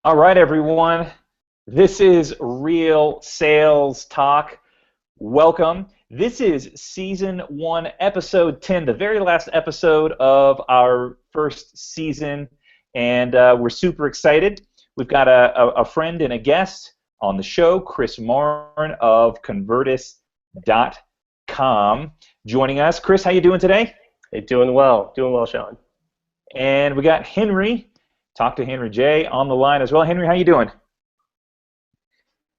All right, everyone. This is Real Sales Talk. Welcome. This is Season 1, Episode 10, the very last episode of our first season, and we're super excited. We've got a friend and a guest on the show, Chris Marin of Convertist.com, joining us. Chris, how you doing today? Hey, doing well, Sean. And we got Henry. Talk to Henry J on the line as well. Henry, how you doing?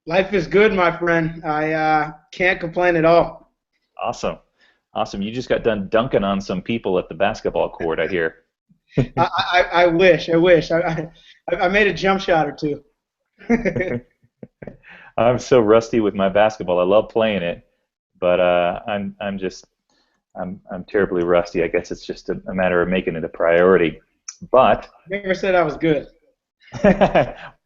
Life is good, my friend. I can't complain at all. Awesome. You just got done dunking on some people at the basketball court, I hear. I wish. I made a jump shot or two. I'm so rusty with my basketball. I love playing it, but I'm terribly rusty. I guess it's just a matter of making it a priority. But never said I was good.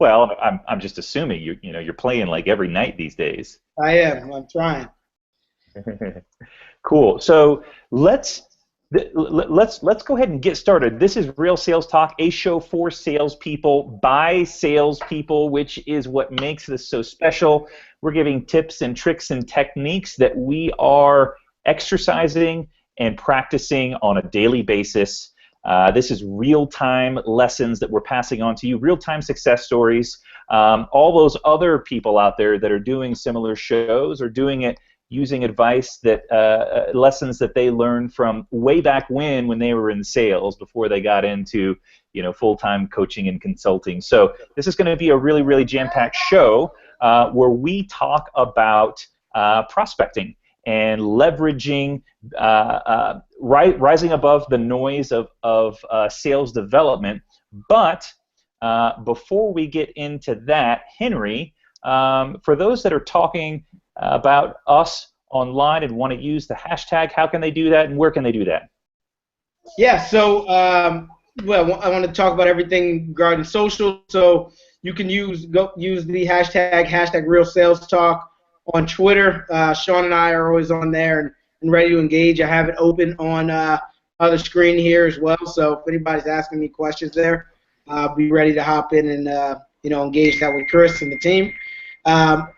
Well, I'm just assuming you're playing like every night these days. I am. I'm trying. Cool. So let's go ahead and get started. This is Real Sales Talk, a show for salespeople by salespeople, which is what makes this so special. We're giving tips and tricks and techniques that we are exercising and practicing on a daily basis. This is real-time lessons that we're passing on to you, real-time success stories. All those other people out there that are doing similar shows are doing it using advice that lessons that they learned from way back when they were in sales before they got into full-time coaching and consulting. So this is going to be a really, really jam-packed show where we talk about prospecting and leveraging, rising above the noise of sales development. But before we get into that, Henry, for those that are talking about us online and want to use the hashtag, how can they do that and where can they do that? Yeah, so well, I want to talk about everything regarding social. So you can use the hashtag Real Sales Talk on Twitter. Sean and I are always on there and ready to engage. I have it open on the screen here as well. So if anybody's asking me questions there, I'll be ready to hop in and engage that with Chris and the team.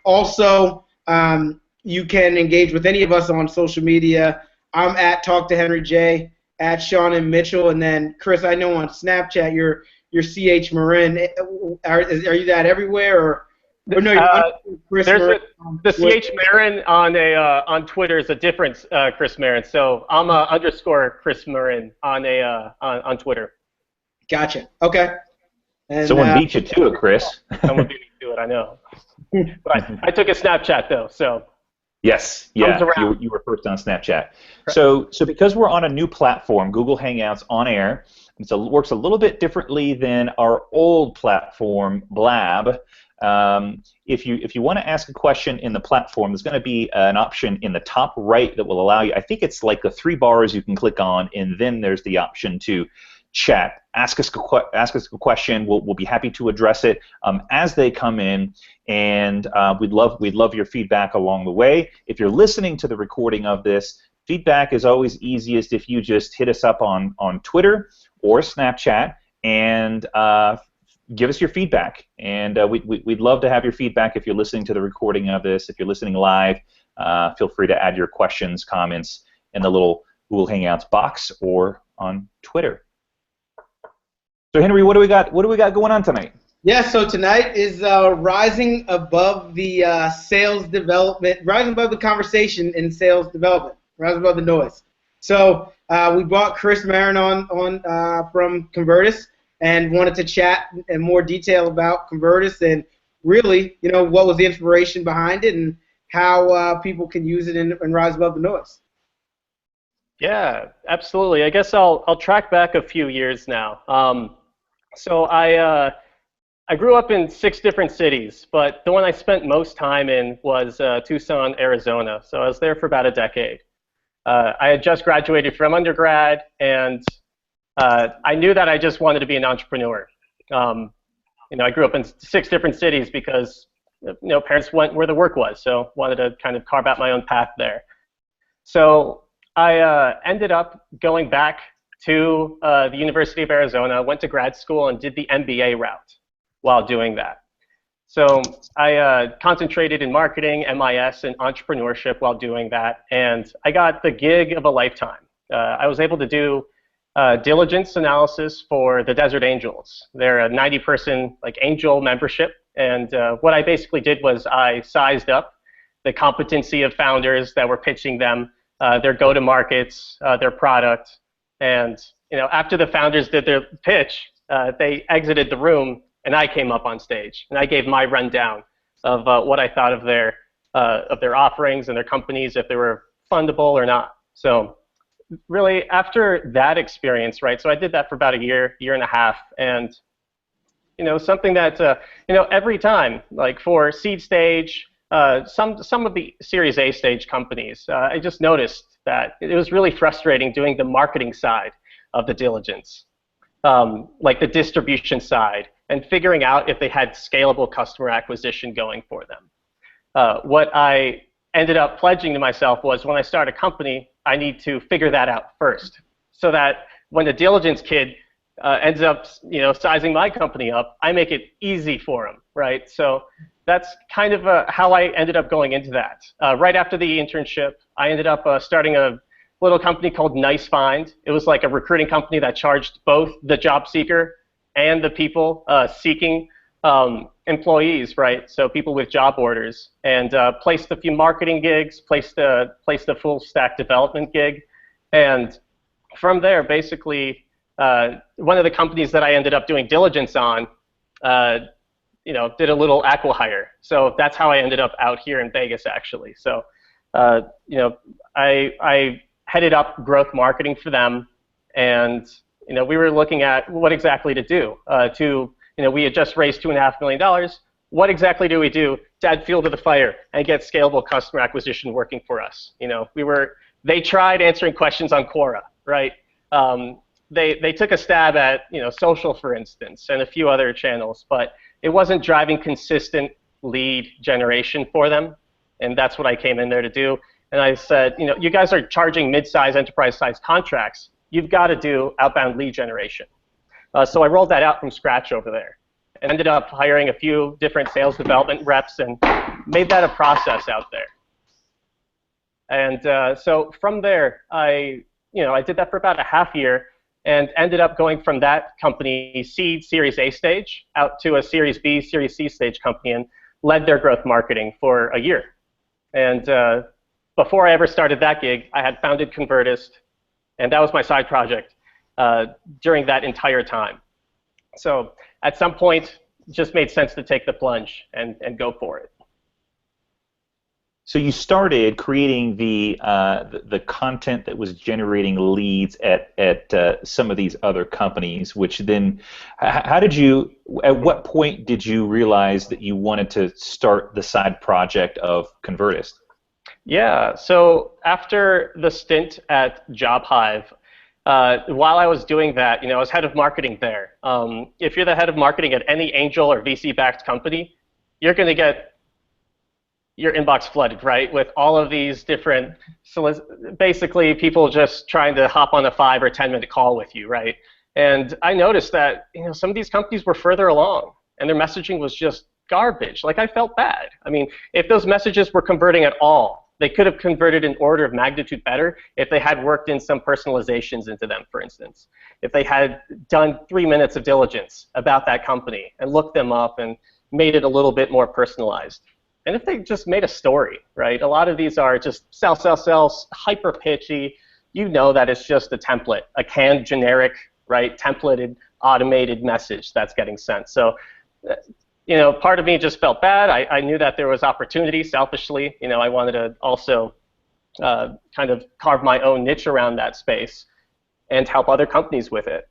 Also, you can engage with any of us on social media. I'm at Talk to Henry J, at Sean and Mitchell, and then Chris, I know on Snapchat you're CH Marin. Are you that everywhere or? The CH Marin on Twitter is a different Chris Marin, so I'm _ Chris Marin on Twitter. Gotcha. Okay. And, someone beat you to it, Chris. Someone beat me to it, I know. But I took a Snapchat though, so. Yes, yeah, you were first on Snapchat. So because we're on a new platform, Google Hangouts on air, it works a little bit differently than our old platform, Blab. If you want to ask a question in the platform, there's going to be an option in the top right that will allow you. I think it's like the 3 bars you can click on, and then there's the option to chat. Ask us a question. We'll be happy to address it as they come in, and we'd love your feedback along the way. If you're listening to the recording of this, feedback is always easiest if you just hit us up on Twitter or Snapchat and give us your feedback, and we'd love to have your feedback if you're listening to the recording of this. If you're listening live, feel free to add your questions, comments in the little Google Hangouts box or on Twitter. So Henry, what do we got going on tonight? Yeah, so tonight is rising above the sales development, rising above the conversation in sales development, rising above the noise. So we brought Chris Marin on from Convertist, and wanted to chat in more detail about Convertist and really, what was the inspiration behind it and how people can use it and rise above the noise. Yeah, absolutely. I guess I'll track back a few years now. So I grew up in 6 different cities, but the one I spent most time in was Tucson, Arizona. So I was there for about a decade. I had just graduated from undergrad, and I knew that I just wanted to be an entrepreneur. I grew up in 6 different cities because parents went where the work was, so wanted to kind of carve out my own path there. So I ended up going back to the University of Arizona, went to grad school, and did the MBA route. while doing that. So I concentrated in marketing, MIS, and entrepreneurship while doing that, and I got the gig of a lifetime. I was able to do diligence analysis for the Desert Angels. They're a 90-person angel membership, and what I basically did was I sized up the competency of founders that were pitching them, their go-to-markets, their product, and after the founders did their pitch, they exited the room, and I came up on stage, and I gave my rundown of what I thought of their offerings and their companies, if they were fundable or not. So really, after that experience, right? So I did that for about a year and a half, and something that every time, like for seed stage, some of the Series A stage companies, I just noticed that it was really frustrating doing the marketing side of the diligence, like the distribution side, and figuring out if they had scalable customer acquisition going for them. What I ended up pledging to myself was, when I start a company, I need to figure that out first, so that when the diligence kid ends up sizing my company up, I make it easy for him, right? So that's kind of how I ended up going into that. Right after the internship, I ended up starting a little company called Nice Find. It was like a recruiting company that charged both the job seeker and the people seeking employees, right? So people with job orders, and placed a few marketing gigs, placed a full stack development gig, and from there, basically, one of the companies that I ended up doing diligence on, did a little acqui-hire. So that's how I ended up out here in Vegas, actually. So, I headed up growth marketing for them, and we were looking at what exactly to do. We had just raised $2.5 million. What exactly do we do to add fuel to the fire and get scalable customer acquisition working for us? They tried answering questions on Quora, right? They took a stab at social, for instance, and a few other channels, but it wasn't driving consistent lead generation for them, and that's what I came in there to do. And I said, you guys are charging mid-size, enterprise-size contracts. You've got to do outbound lead generation. So I rolled that out from scratch over there, and ended up hiring a few different sales development reps and made that a process out there. And so from there, I did that for about a half year, and ended up going from that company, seed, Series A stage, out to a Series B, Series C stage company, and led their growth marketing for a year. And before I ever started that gig, I had founded Convertist, and that was my side project during that entire time. So at some point, it just made sense to take the plunge and go for it. So you started creating the content that was generating leads at some of these other companies, which then, at what point did you realize that you wanted to start the side project of Convertist? Yeah, so after the stint at JobHive, while I was doing that, I was head of marketing there. If you're the head of marketing at any angel or VC-backed company, you're going to get your inbox flooded, right, with all of these different, basically people just trying to hop on a 5 or 10-minute call with you, right? And I noticed that some of these companies were further along, and their messaging was just garbage. Like, I felt bad. I mean, if those messages were converting at all, they could have converted an order of magnitude better if they had worked in some personalizations into them, for instance. If they had done 3 minutes of diligence about that company and looked them up and made it a little bit more personalized. And if they just made a story, right? A lot of these are just sell, sell, sell, hyper pitchy. You know that it's just a template, a canned generic, right, templated, automated message that's getting sent. So, part of me just felt bad. I knew that there was opportunity selfishly. I wanted to also kind of carve my own niche around that space and help other companies with it.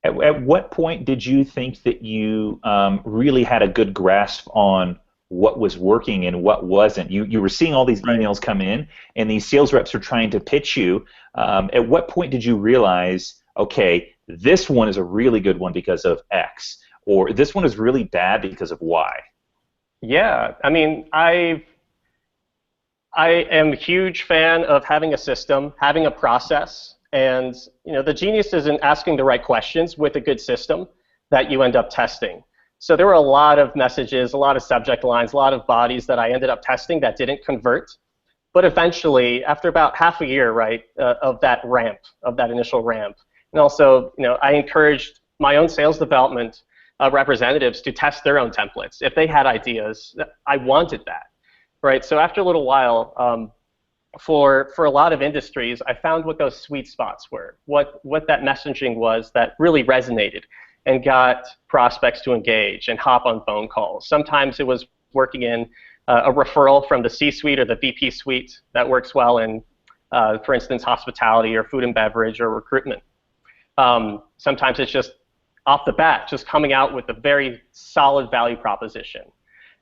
At what point did you think that you really had a good grasp on what was working and what wasn't? You were seeing all these emails come in, and these sales reps are trying to pitch you. At what point did you realize, okay, this one is a really good one because of X, or this one is really bad because of Y? Yeah, I mean, I am a huge fan of having a system, having a process. And the genius is in asking the right questions with a good system. that you end up testing. So there were a lot of messages, a lot of subject lines, a lot of bodies that I ended up testing that didn't convert. But eventually, after about half a year, right, of that ramp, of that initial ramp, and also, I encouraged my own sales development representatives to test their own templates. If they had ideas, I wanted that, right? So after a little while, for a lot of industries, I found what those sweet spots were, what that messaging was that really resonated and got prospects to engage and hop on phone calls. Sometimes it was working in a referral from the C-suite or the VP suite that works well in, for instance, hospitality or food and beverage or recruitment. Sometimes it's just off the bat, just coming out with a very solid value proposition.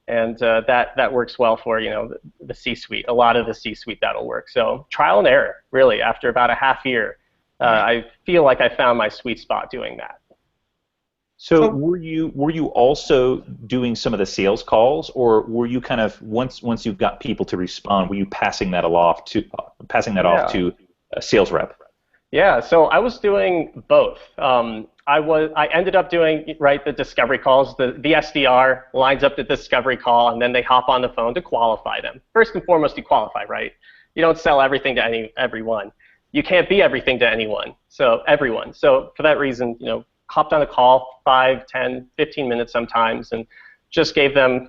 And that works well for the C-suite. A lot of the C-suite, that'll work. So trial and error, really. After about a half year, I feel like I found my sweet spot doing that. So were you also doing some of the sales calls, or were you kind of once you got people to respond, were you passing that off to a sales rep? Yeah, so I was doing both. I ended up doing the discovery calls. The SDR lines up the discovery call, and then they hop on the phone to qualify them. First and foremost, you qualify, right? You don't sell everything to everyone. You can't be everything to everyone. So for that reason, hopped on a call 5, 10, 15 minutes sometimes, and just gave them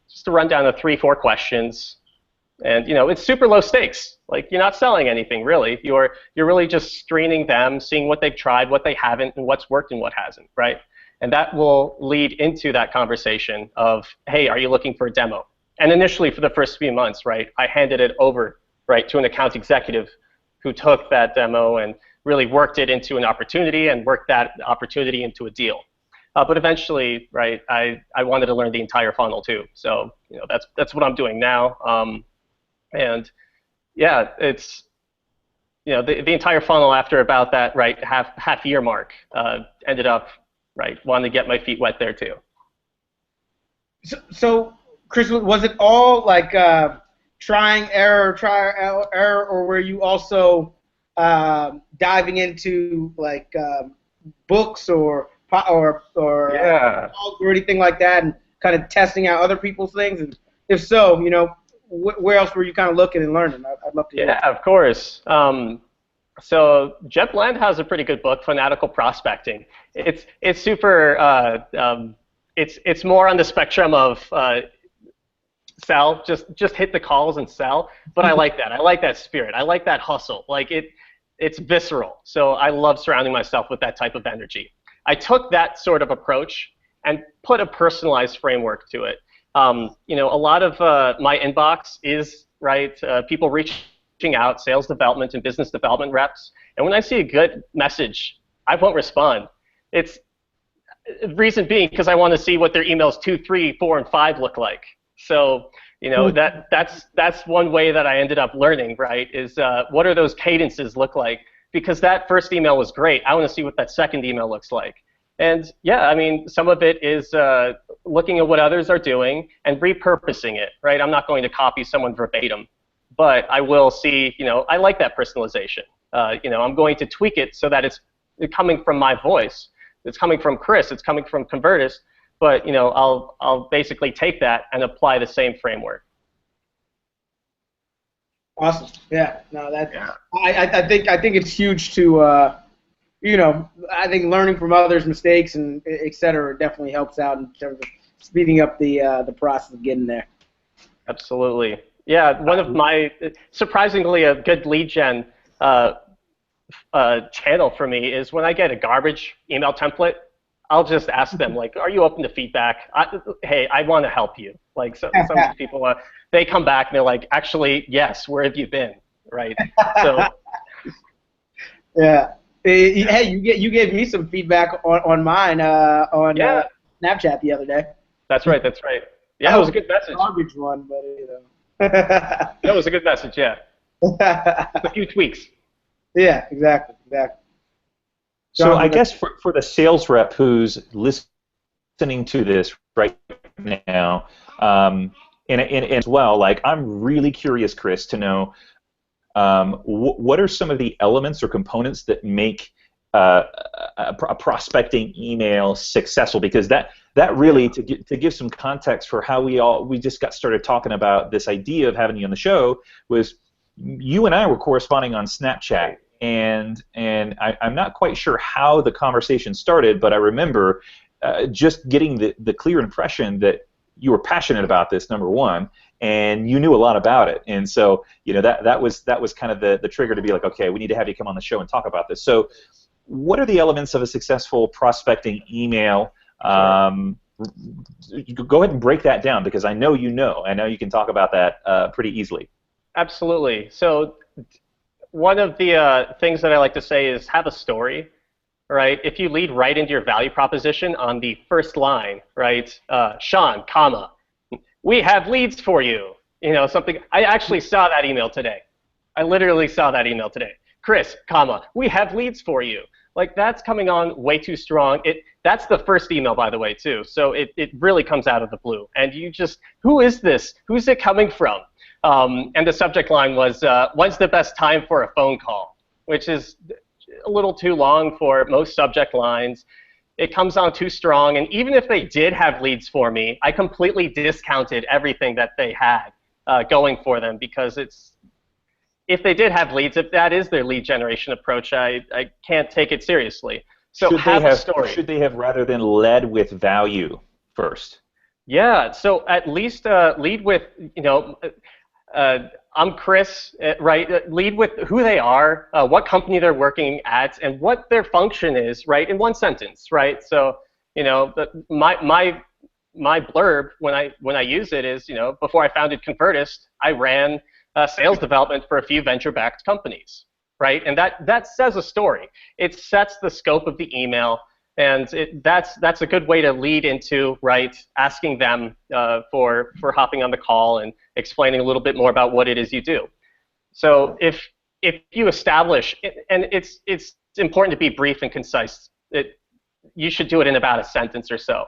just a rundown of 3-4 questions. And it's super low stakes. Like, you're not selling anything really. You're really just screening them, seeing what they've tried, what they haven't, and what's worked and what hasn't, right? And that will lead into that conversation of, hey, are you looking for a demo? And initially, for the first few months, right, I handed it over, right, to an account executive who took that demo and really worked it into an opportunity and worked that opportunity into a deal. But eventually, right, I wanted to learn the entire funnel too. So that's what I'm doing now. And yeah, it's the entire funnel after about that half year mark ended up wanting to get my feet wet there too. So Chris, was it all like try error, or were you also diving into books or anything like that, and kind of testing out other people's things? And if so, where else were you kind of looking and learning? I'd love to hear. Yeah, of course. So Jeb Bland has a pretty good book, Fanatical Prospecting. It's super. It's more on the spectrum of sell, just hit the calls and sell. But I like that. I like that spirit. I like that hustle. It's visceral. So I love surrounding myself with that type of energy. I took that sort of approach and put a personalized framework to it. A lot of my inbox is people reaching out, sales development and business development reps. And when I see a good message, I won't respond. It's reason being because I want to see what their emails 2, 3, 4, and 5 look like. So that's one way that I ended up learning, right? Is what are those cadences look like? Because that first email was great. I want to see what that second email looks like. And yeah, I mean, some of it is looking at what others are doing and repurposing it, right? I'm not going to copy someone verbatim, but I will see, I like that personalization. I'm going to tweak it so that it's coming from my voice. It's coming from Chris. It's coming from Convertist. But I'll basically take that and apply the same framework. Awesome. Yeah. No, that. Yeah. I think it's huge to. I think learning from others' mistakes and et cetera definitely helps out in terms of speeding up the process of getting there. Absolutely. Yeah, one of my, surprisingly a good lead gen channel for me is when I get a garbage email template, I'll just ask them, are you open to feedback? Hey, I want to help you. Some of these people, they come back and they're like, actually, yes, where have you been, right? So. Yeah. Hey, you gave me some feedback on mine on Snapchat the other day. That's right. Yeah, it was a good message. Garbage one, but That was a good message. Yeah. A few tweaks. Yeah, exactly. So I guess for the sales rep who's listening to this right now, and as well, I'm really curious, Chris, to know what are some of the elements or components that make a prospecting email successful? Because that really, to give some context for how we just got started talking about this idea of having you on the show, was you and I were corresponding on Snapchat, and I'm not quite sure how the conversation started, but I remember just getting the clear impression that you were passionate about this, number one, and you knew a lot about it. And so, that was kind of the trigger to be like, okay, we need to have you come on the show and talk about this. So what are the elements of a successful prospecting email? Go ahead and break that down, because I know you can talk about that pretty easily. Absolutely. So one of the things that I like to say is have a story, right? If you lead right into your value proposition on the first line, right? Sean, comma, we have leads for you. Something. I actually saw that email today. I literally saw that email today. Chris, comma, we have leads for you. Like, that's coming on way too strong. That's the first email, by the way, too. So it really comes out of the blue. And you just, who is this? Who's it coming from? And the subject line was, when's the best time for a phone call? Which is a little too long for most subject lines. It comes on too strong. And even if they did have leads for me, I completely discounted everything that they had going for them, because if they did have leads, if that is their lead generation approach, I can't take it seriously. So have a story. Should they have rather than led with value first? Yeah. So at least lead with, I'm Chris, right? Lead with who they are, what company they're working at, and what their function is, right? In one sentence, right? So, my blurb when I use it is, before I founded Convertist, I ran sales development for a few venture-backed companies, right? And that says a story. It sets the scope of the email, and that's a good way to lead into, right, asking them for hopping on the call and explaining a little bit more about what it is you do. So if you establish, and it's important to be brief and concise. You should do it in about a sentence or so,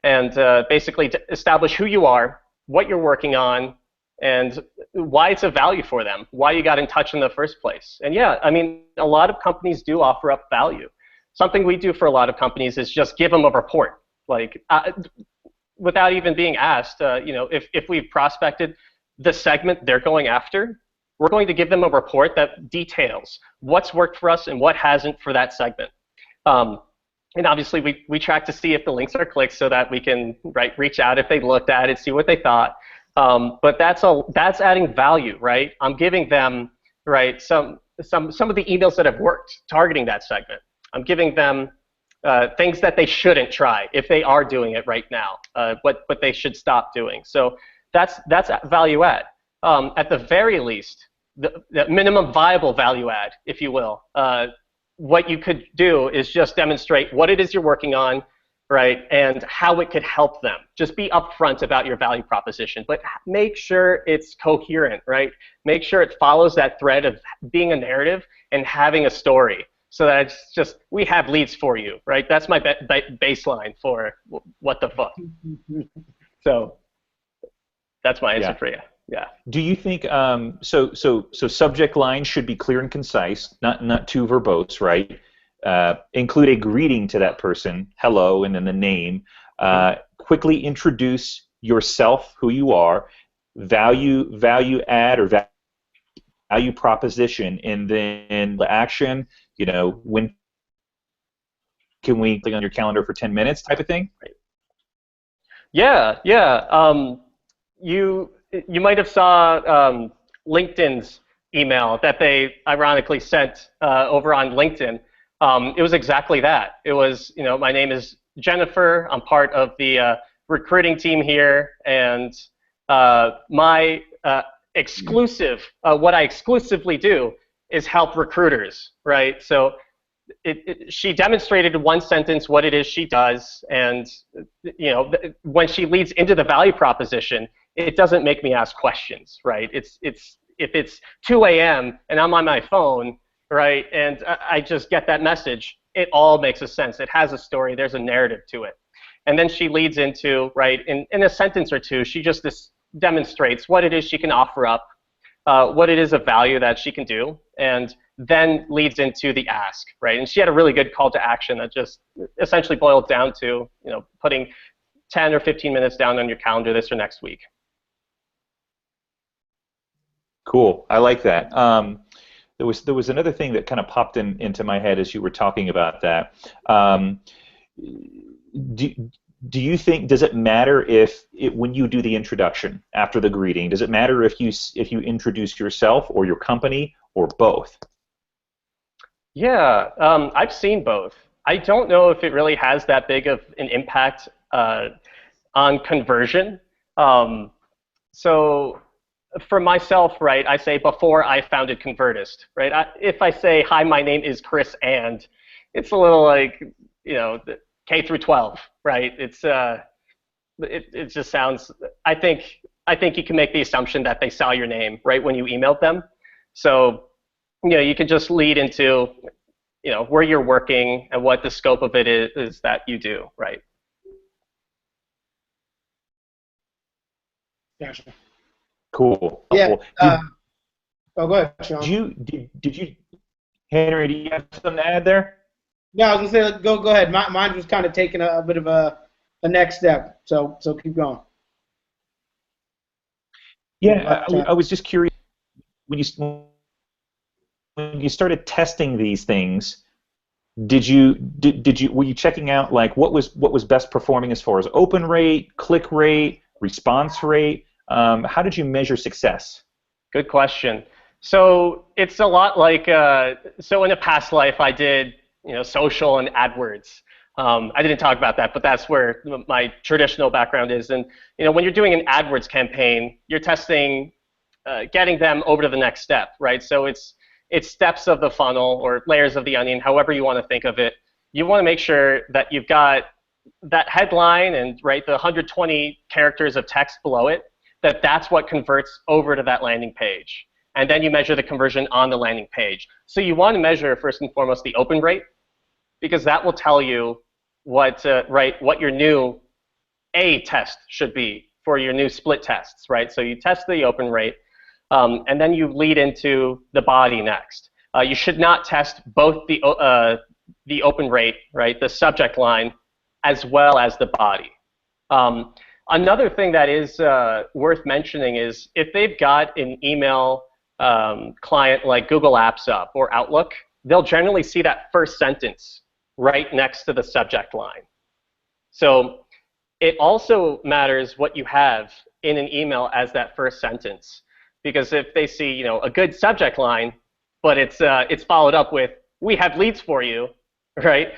and basically to establish who you are, what you're working on, and why it's of value for them, why you got in touch in the first place. And yeah, I mean, a lot of companies do offer up value. Something we do for a lot of companies is just give them a report, like without even being asked. If we've prospected the segment they're going after, we're going to give them a report that details what's worked for us and what hasn't for that segment. And obviously, we track to see if the links are clicked so that we can reach out if they looked at it, see what they thought. But that's adding value, right? I'm giving them some of the emails that have worked targeting that segment. I'm giving them things that they shouldn't try if they are doing it right now, but they should stop doing. So that's value add. At the very least, the minimum viable value add, if you will. What you could do is just demonstrate what it is you're working on, right, and how it could help them. Just be upfront about your value proposition, but make sure it's coherent, right? Make sure it follows that thread of being a narrative and having a story, so that it's just, we have leads for you, right? That's my baseline for what the fuck. So that's my answer for you. Yeah. Do you think so subject line should be clear and concise, not too verbose, right? Include a greeting to that person, hello, and then the name. Quickly introduce yourself, who you are, value add or value proposition, and then the action. When can we click on your calendar for 10 minutes type of thing? Yeah. You might have saw LinkedIn's email that they ironically sent over on LinkedIn. It was exactly that. It was, my name is Jennifer. I'm part of the recruiting team here, and my exclusive, what I exclusively do is help recruiters, right? So she demonstrated in one sentence what it is she does, and when she leads into the value proposition, it doesn't make me ask questions, right? If it's 2 a.m. and I'm on my phone, right, and I just get that message, it all makes a sense. It has a story. There's a narrative to it. And then she leads into, right, in a sentence or two, she just demonstrates what it is she can offer up, what it is of value that she can do, and then leads into the ask, right? And she had a really good call to action that just essentially boiled down to, putting 10 or 15 minutes down on your calendar this or next week. Cool. I like that. There was another thing that kind of popped into my head as you were talking about that. Do you think, does it matter when you do the introduction after the greeting, does it matter if you introduce yourself or your company or both? Yeah, I've seen both. I don't know if it really has that big of an impact on conversion. So for myself, right, I say before I founded Convertist, right? If I say, hi, my name is Chris, and it's a little like, K through 12, right? It just sounds. I think you can make the assumption that they saw your name right when you emailed them. So, you can just lead into, where you're working and what the scope of it is that you do, right? Gotcha. Cool. Yeah. Cool. Go ahead, Sean. Did you, Henry? Do you have something to add there? No, I was gonna say go ahead. Mine was kind of taking a bit of a next step, so keep going. Yeah, I was just curious when you started testing these things. Were you checking out like what was best performing as far as open rate, click rate, response rate? How did you measure success? Good question. So it's a lot like so in a past life I did social and AdWords. I didn't talk about that, but that's where my traditional background is. And when you're doing an AdWords campaign, you're testing, getting them over to the next step, right? So it's steps of the funnel or layers of the onion, however you want to think of it. You want to make sure that you've got that headline and the 120 characters of text below it, that's what converts over to that landing page. And then you measure the conversion on the landing page. So you want to measure, first and foremost, the open rate, because that will tell you what your new A test should be for your new split tests, right? So you test the open rate, and then you lead into the body next. You should not test both the open rate, right, the subject line, as well as the body. Another thing that is worth mentioning is if they've got an email client like Google Apps up or Outlook, they'll generally see that first sentence right next to the subject line. So it also matters what you have in an email as that first sentence, because if they see a good subject line, but it's followed up with "we have leads for you," right?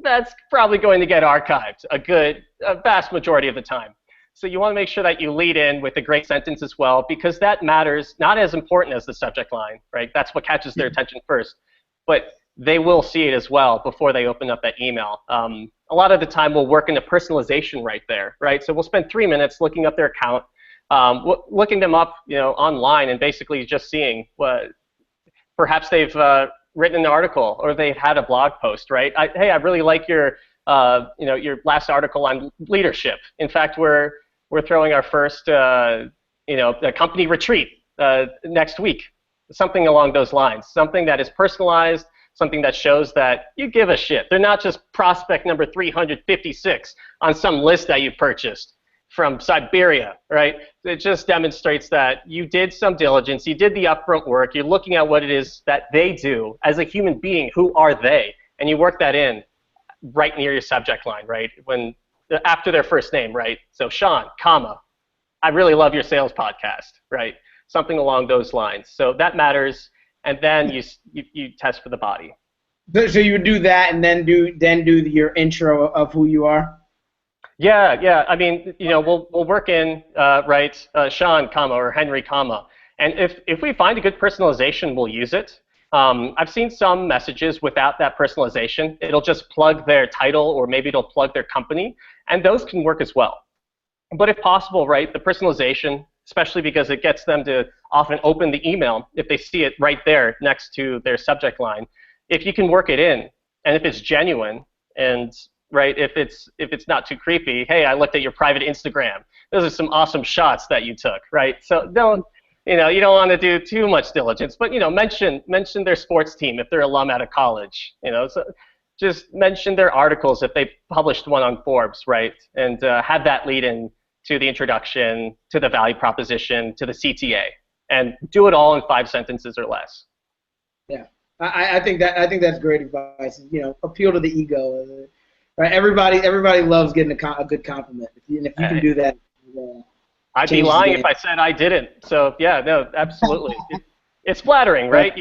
That's probably going to get archived a vast majority of the time. So you want to make sure that you lead in with a great sentence as well, because that matters, not as important as the subject line, right? That's what catches their attention first. But they will see it as well before they open up that email. A lot of the time we'll work into personalization right there, right? So we'll spend 3 minutes looking up their account, looking them up online and basically just seeing what perhaps they've written an article or they've had a blog post, right? Hey, I really like your last article on leadership. In fact, we're throwing our first company retreat next week. Something along those lines. Something that is personalized, something that shows that you give a shit. They're not just prospect number 356 on some list that you purchased from Siberia, right? It just demonstrates that you did some diligence, you did the upfront work, you're looking at what it is that they do as a human being, who are they? And you work that in right near your subject line, right? After their first name, right? So Sean, comma, I really love your sales podcast, right? Something along those lines. So that matters, and then you test for the body. So you would do that, and then do your intro of who you are. Yeah. I mean, we'll work in Sean, comma, or Henry, comma, and if we find a good personalization, we'll use it. I've seen some messages without that personalization. It'll just plug their title, or maybe it'll plug their company, and those can work as well. But if possible, right, the personalization, especially because it gets them to often open the email if they see it right there next to their subject line. If you can work it in, and if it's genuine, and right, if it's not too creepy, hey, I looked at your private Instagram. Those are some awesome shots that you took, right? So you don't want to do too much diligence, but mention their sports team if they're alum out of college. So just mention their articles if they published one on Forbes, right? And have that lead in to the introduction, to the value proposition, to the CTA, and do it all in 5 sentences or less. Yeah, I think that's great advice. Appeal to the ego. Right? Everybody loves getting a good compliment. If you can do that. I'd be lying if I said I didn't. So yeah, no, absolutely. It's flattering, right?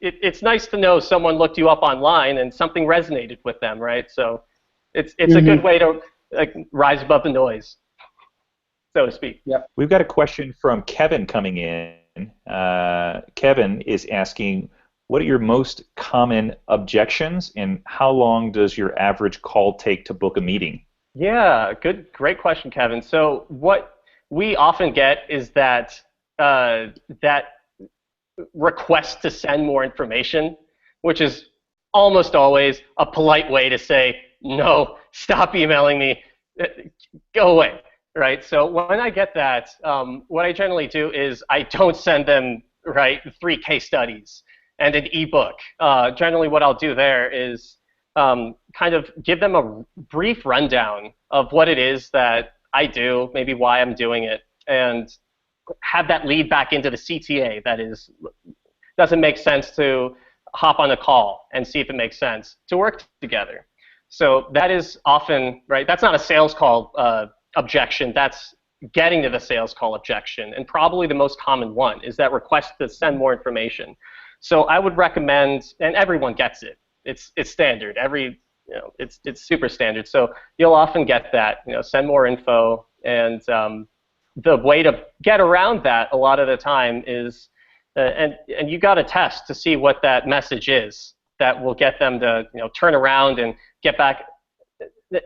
It's nice to know someone looked you up online and something resonated with them, right? So it's a good way to rise above the noise, so to speak. Yep. We've got a question from Kevin coming in. Kevin is asking, what are your most common objections, and how long does your average call take to book a meeting? Yeah, great question, Kevin. So what we often get is that request to send more information, which is almost always a polite way to say, no, stop emailing me, go away, right? So when I get that, what I generally do is I don't send them, 3 case studies and an ebook. Generally what I'll do there is kind of give them a brief rundown of what it is that I do, maybe why I'm doing it, and have that lead back into the CTA. That is, doesn't make sense to hop on a call and see if it makes sense to work together. So that is often, that's not a sales call objection, that's getting to the sales call objection, and probably the most common one is that request to send more information. So I would recommend, and everyone gets it, it's standard, it's super standard, so you'll often get that, send more info, and the way to get around that a lot of the time is, and you got to test to see what that message is that will get them to turn around and get back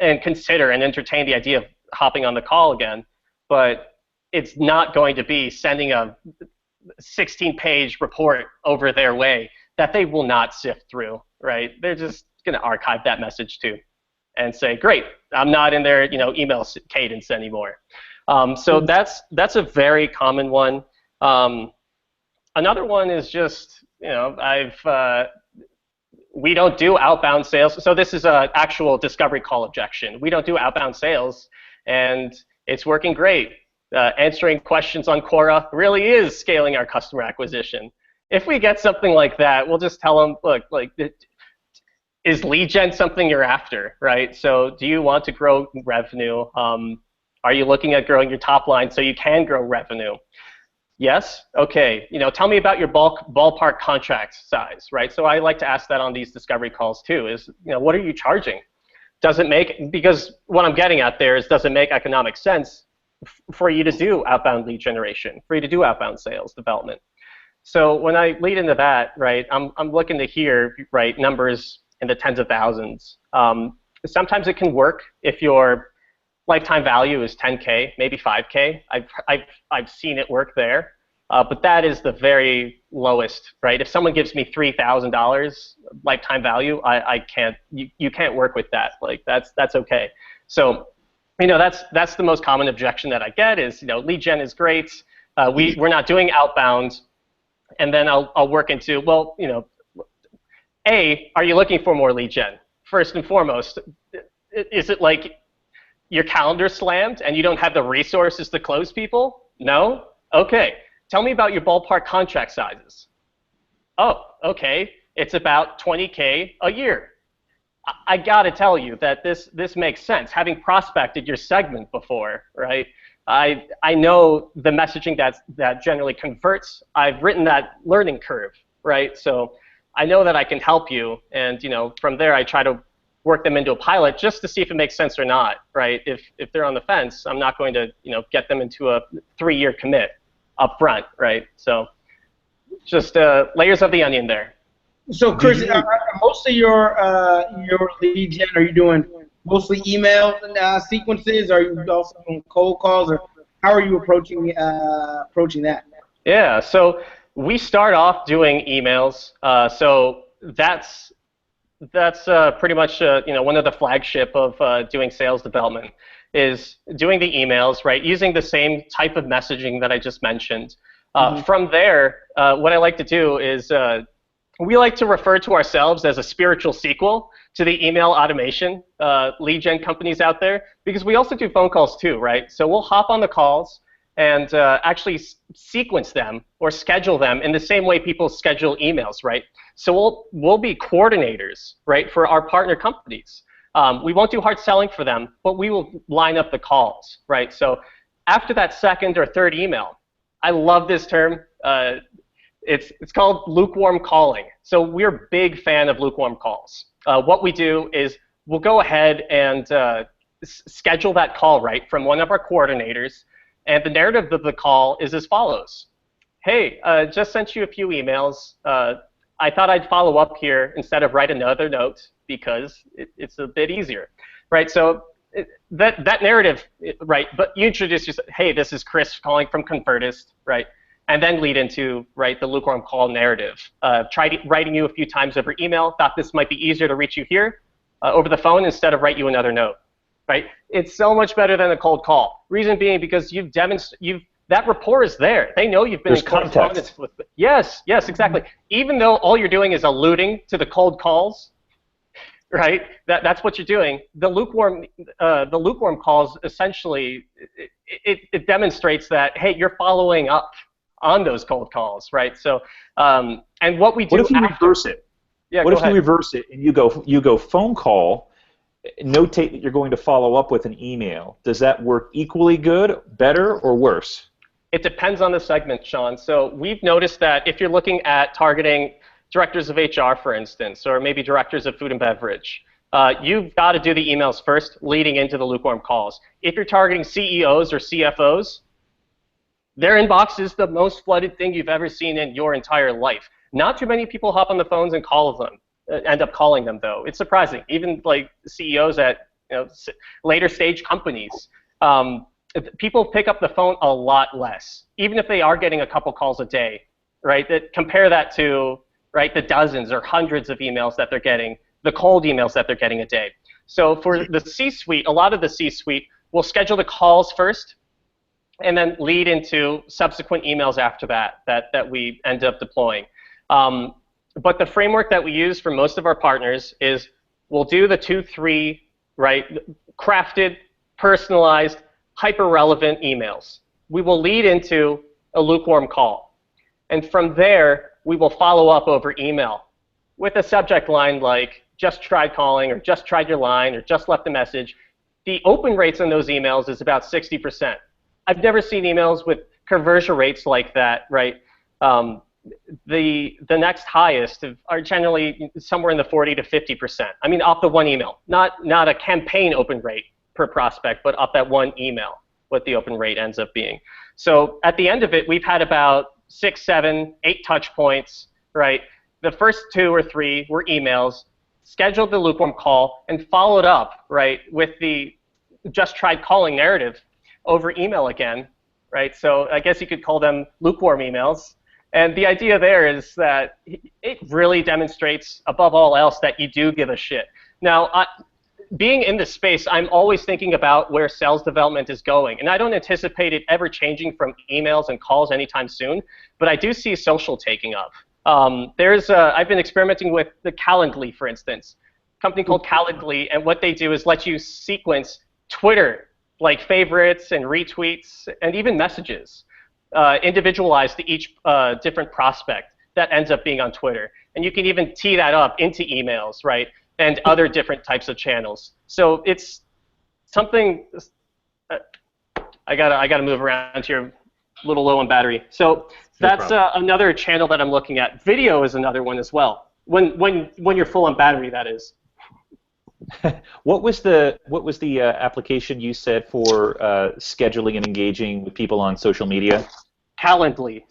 and consider and entertain the idea of hopping on the call again. But it's not going to be sending a 16-page report over their way that they will not sift through, right? They're just going to archive that message too and say, great, I'm not in their email cadence anymore. So that's a very common one. Another one is just, we don't do outbound sales. So this is an actual discovery call objection. We don't do outbound sales, and it's working great. Answering questions on Quora really is scaling our customer acquisition. If we get something like that, we'll just tell them, look, is lead gen something you're after, right? So do you want to grow revenue? Are you looking at growing your top line so you can grow revenue? Yes? Okay. Tell me about your ballpark contract size, right? So I like to ask that on these discovery calls too, is, what are you charging? Because what I'm getting at there is, does it make economic sense for you to do outbound lead generation, for you to do outbound sales development? So when I lead into that, I'm looking to hear, numbers in the tens of thousands. Sometimes it can work if your lifetime value is 10K, maybe 5K. I've seen it work there, but that is the very lowest, right? If someone gives me $3,000 lifetime value, I can't. You can't work with that. That's okay. So, that's the most common objection that I get is, lead gen is great. We're not doing outbound, and then I'll work into, well, A, are you looking for more lead gen? First and foremost, is it like your calendar's slammed and you don't have the resources to close people? No? Okay. Tell me about your ballpark contract sizes. Oh, okay. It's about 20K a year. I got to tell you that this makes sense. Having prospected your segment before, right? I know the messaging that generally converts. I've written that learning curve, right? So I know that I can help you, and from there I try to work them into a pilot just to see if it makes sense or not, right? If they're on the fence, I'm not going to get them into a 3-year commit up front, right? So just layers of the onion there. So Chris, most of your lead gen, are you doing mostly email sequences? Are you also doing cold calls, or how are you approaching that? Yeah, so we start off doing emails. So that's pretty much one of the flagship of doing sales development is doing the emails, right? Using the same type of messaging that I just mentioned. From there, what I like to do is we like to refer to ourselves as a spiritual sequel to the email automation lead gen companies out there, because we also do phone calls too, right? So we'll hop on the calls and actually sequence them or schedule them in the same way people schedule emails, right? So we'll be coordinators, right, for our partner companies. We won't do hard selling for them, but we will line up the calls, right? So after that second or third email, I love this term. It's called lukewarm calling. So we're a big fan of lukewarm calls. What we do is we'll go ahead and schedule that call, right, from one of our coordinators. And the narrative of the call is as follows. Hey, just sent you a few emails. I thought I'd follow up here instead of write another note because it's a bit easier, right? So that narrative, right, but you introduce yourself, hey, this is Chris calling from Convertist, right? And then lead into, right, the lukewarm call narrative. Tried writing you a few times over email, thought this might be easier to reach you here over the phone instead of write you another note, right? It's so much better than a cold call. Reason being because that rapport is there. They know you've been in correspondence with them. Yes, exactly. Even though all you're doing is alluding to the cold calls, right? That's what you're doing. The lukewarm calls essentially it demonstrates that, hey, you're following up on those cold calls, right? So and what we do. What if you reverse it? Yeah. What if you reverse it and you go phone call, notate that you're going to follow up with an email? Does that work equally good, better, or worse? It depends on the segment, Sean. So we've noticed that if you're looking at targeting directors of HR, for instance, or maybe directors of food and beverage, you've got to do the emails first, leading into the lukewarm calls. If you're targeting CEOs or CFOs, their inbox is the most flooded thing you've ever seen in your entire life. Not too many people hop on the phones and call them, end up calling them, though. It's surprising. Even like CEOs at later stage companies, people pick up the phone a lot less, even if they are getting a couple calls a day, right? Compare that to, right, the dozens or hundreds of emails that they're getting, the cold emails that they're getting a day. So for the C-suite, a lot of the C-suite will schedule the calls first and then lead into subsequent emails after that we end up deploying. But the framework that we use for most of our partners is we'll do the 2-3, right, crafted, personalized, hyper-relevant emails. We will lead into a lukewarm call. And from there, we will follow up over email with a subject line like, just tried calling, or just tried your line, or just left a message. The open rates on those emails is about 60%. I've never seen emails with conversion rates like that, right? The next highest are generally somewhere in the 40 to 50%. I mean, off the one email, not a campaign open rate per prospect, but off that one email, what the open rate ends up being. So at the end of it, we've had about 6, 7, 8 touch points, right? The first 2 or 3 were emails, scheduled the lukewarm call, and followed up, right, with the just tried calling narrative over email again, right? So I guess you could call them lukewarm emails. And the idea there is that it really demonstrates, above all else, that you do give a shit. Now, being in this space, I'm always thinking about where sales development is going. And I don't anticipate it ever changing from emails and calls anytime soon, but I do see social taking up. I've been experimenting with the Calendly, for instance, a company called Calendly, and what they do is let you sequence Twitter, like favorites and retweets and even messages, individualized to each different prospect that ends up being on Twitter. And you can even tee that up into emails, right, and other different types of channels. So it's something, I gotta move around here, a little low on battery. So that's another channel that I'm looking at. Video is another one as well, when you're full on battery, that is. What was the application you said for scheduling and engaging with people on social media? Calendly,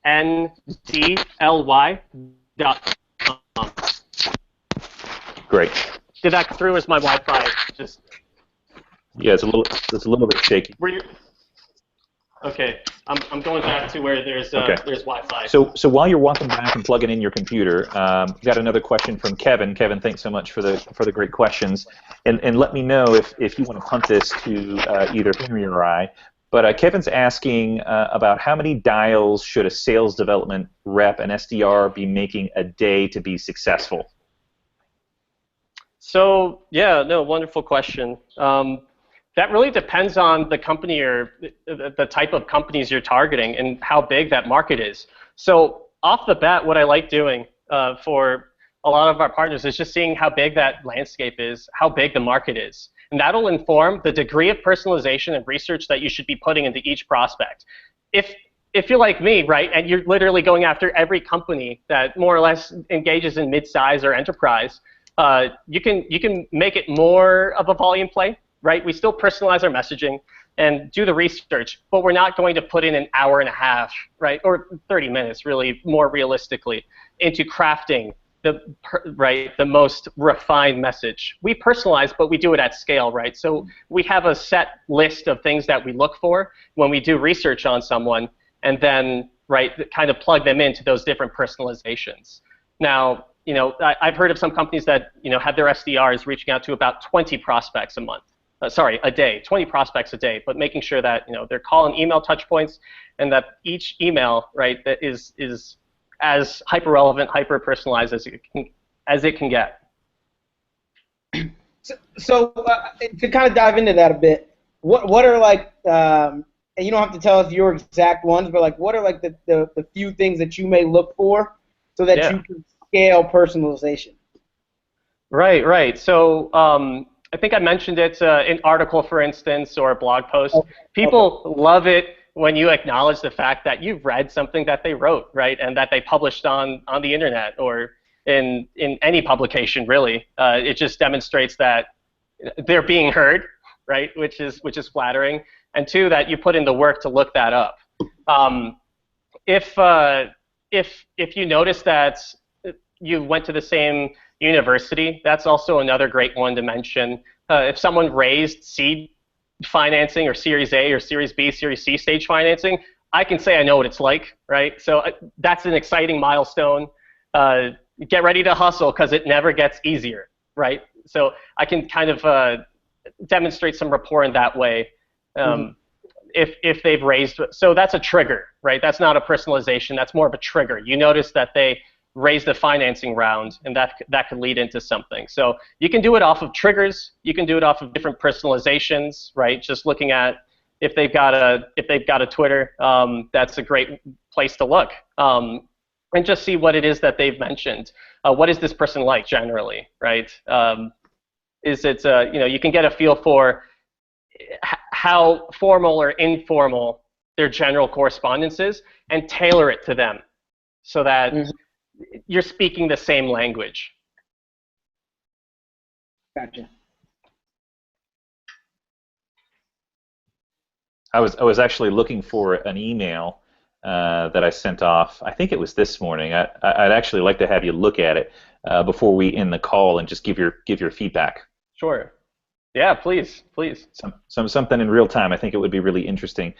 CALENDLY.com. Great. Did that go through? Is my Wi-Fi just? Yeah, it's a little bit shaky. Okay, I'm going back to where there's Wi-Fi. So while you're walking back and plugging in your computer, we've got another question from Kevin. Kevin, thanks so much for the great questions, and let me know if you want to punt this to either Henry or I. But Kevin's asking about how many dials should a sales development rep, an SDR, be making a day to be successful? So, yeah, no, wonderful question. That really depends on the company or the type of companies you're targeting and how big that market is. So off the bat, what I like doing for a lot of our partners is just seeing how big that landscape is, how big the market is. And that'll inform the degree of personalization and research that you should be putting into each prospect. If you're like me, right, and you're literally going after every company that more or less engages in mid-size or enterprise, you can make it more of a volume play, right? We still personalize our messaging and do the research, but we're not going to put in an hour and a half, right, or 30 minutes, really, more realistically, into crafting the most refined message. We personalize, but we do it at scale, right? So we have a set list of things that we look for when we do research on someone, and then, right, kind of plug them into those different personalizations. Now, I've heard of some companies that, have their SDRs reaching out to about 20 prospects a month. A day, 20 prospects a day, but making sure that, they're call and email touch points, and that each email, right, that is as hyper-relevant, hyper-personalized as it can get. So to kind of dive into that a bit, what are like, and you don't have to tell us your exact ones, but like what are like the few things that you may look for so that you can scale personalization? Right. So I think I mentioned it in an article, for instance, or a blog post. People love it when you acknowledge the fact that you've read something that they wrote, right, and that they published on the internet or in any publication, really. It just demonstrates that they're being heard, right, which is flattering, and two, that you put in the work to look that up. If you notice that you went to the same university, that's also another great one to mention. If someone raised seed financing or Series A or Series B, Series C stage financing, I can say I know what it's like, right? So that's an exciting milestone. Get ready to hustle because it never gets easier, right? So I can kind of demonstrate some rapport in that way if they've raised. So that's a trigger, right? That's not a personalization. That's more of a trigger. You notice that they raise the financing round, and that could lead into something. So you can do it off of triggers. You can do it off of different personalizations, right? Just looking at if they've got a Twitter, that's a great place to look, and just see what it is that they've mentioned. What is this person like generally, right? Is it you can get a feel for how formal or informal their general correspondence is, and tailor it to them so that you're speaking the same language. Gotcha. I was actually looking for an email that I sent off. I think it was this morning. I'd actually like to have you look at it before we end the call and just give your feedback. Sure. Yeah, please. Something in real time. I think it would be really interesting.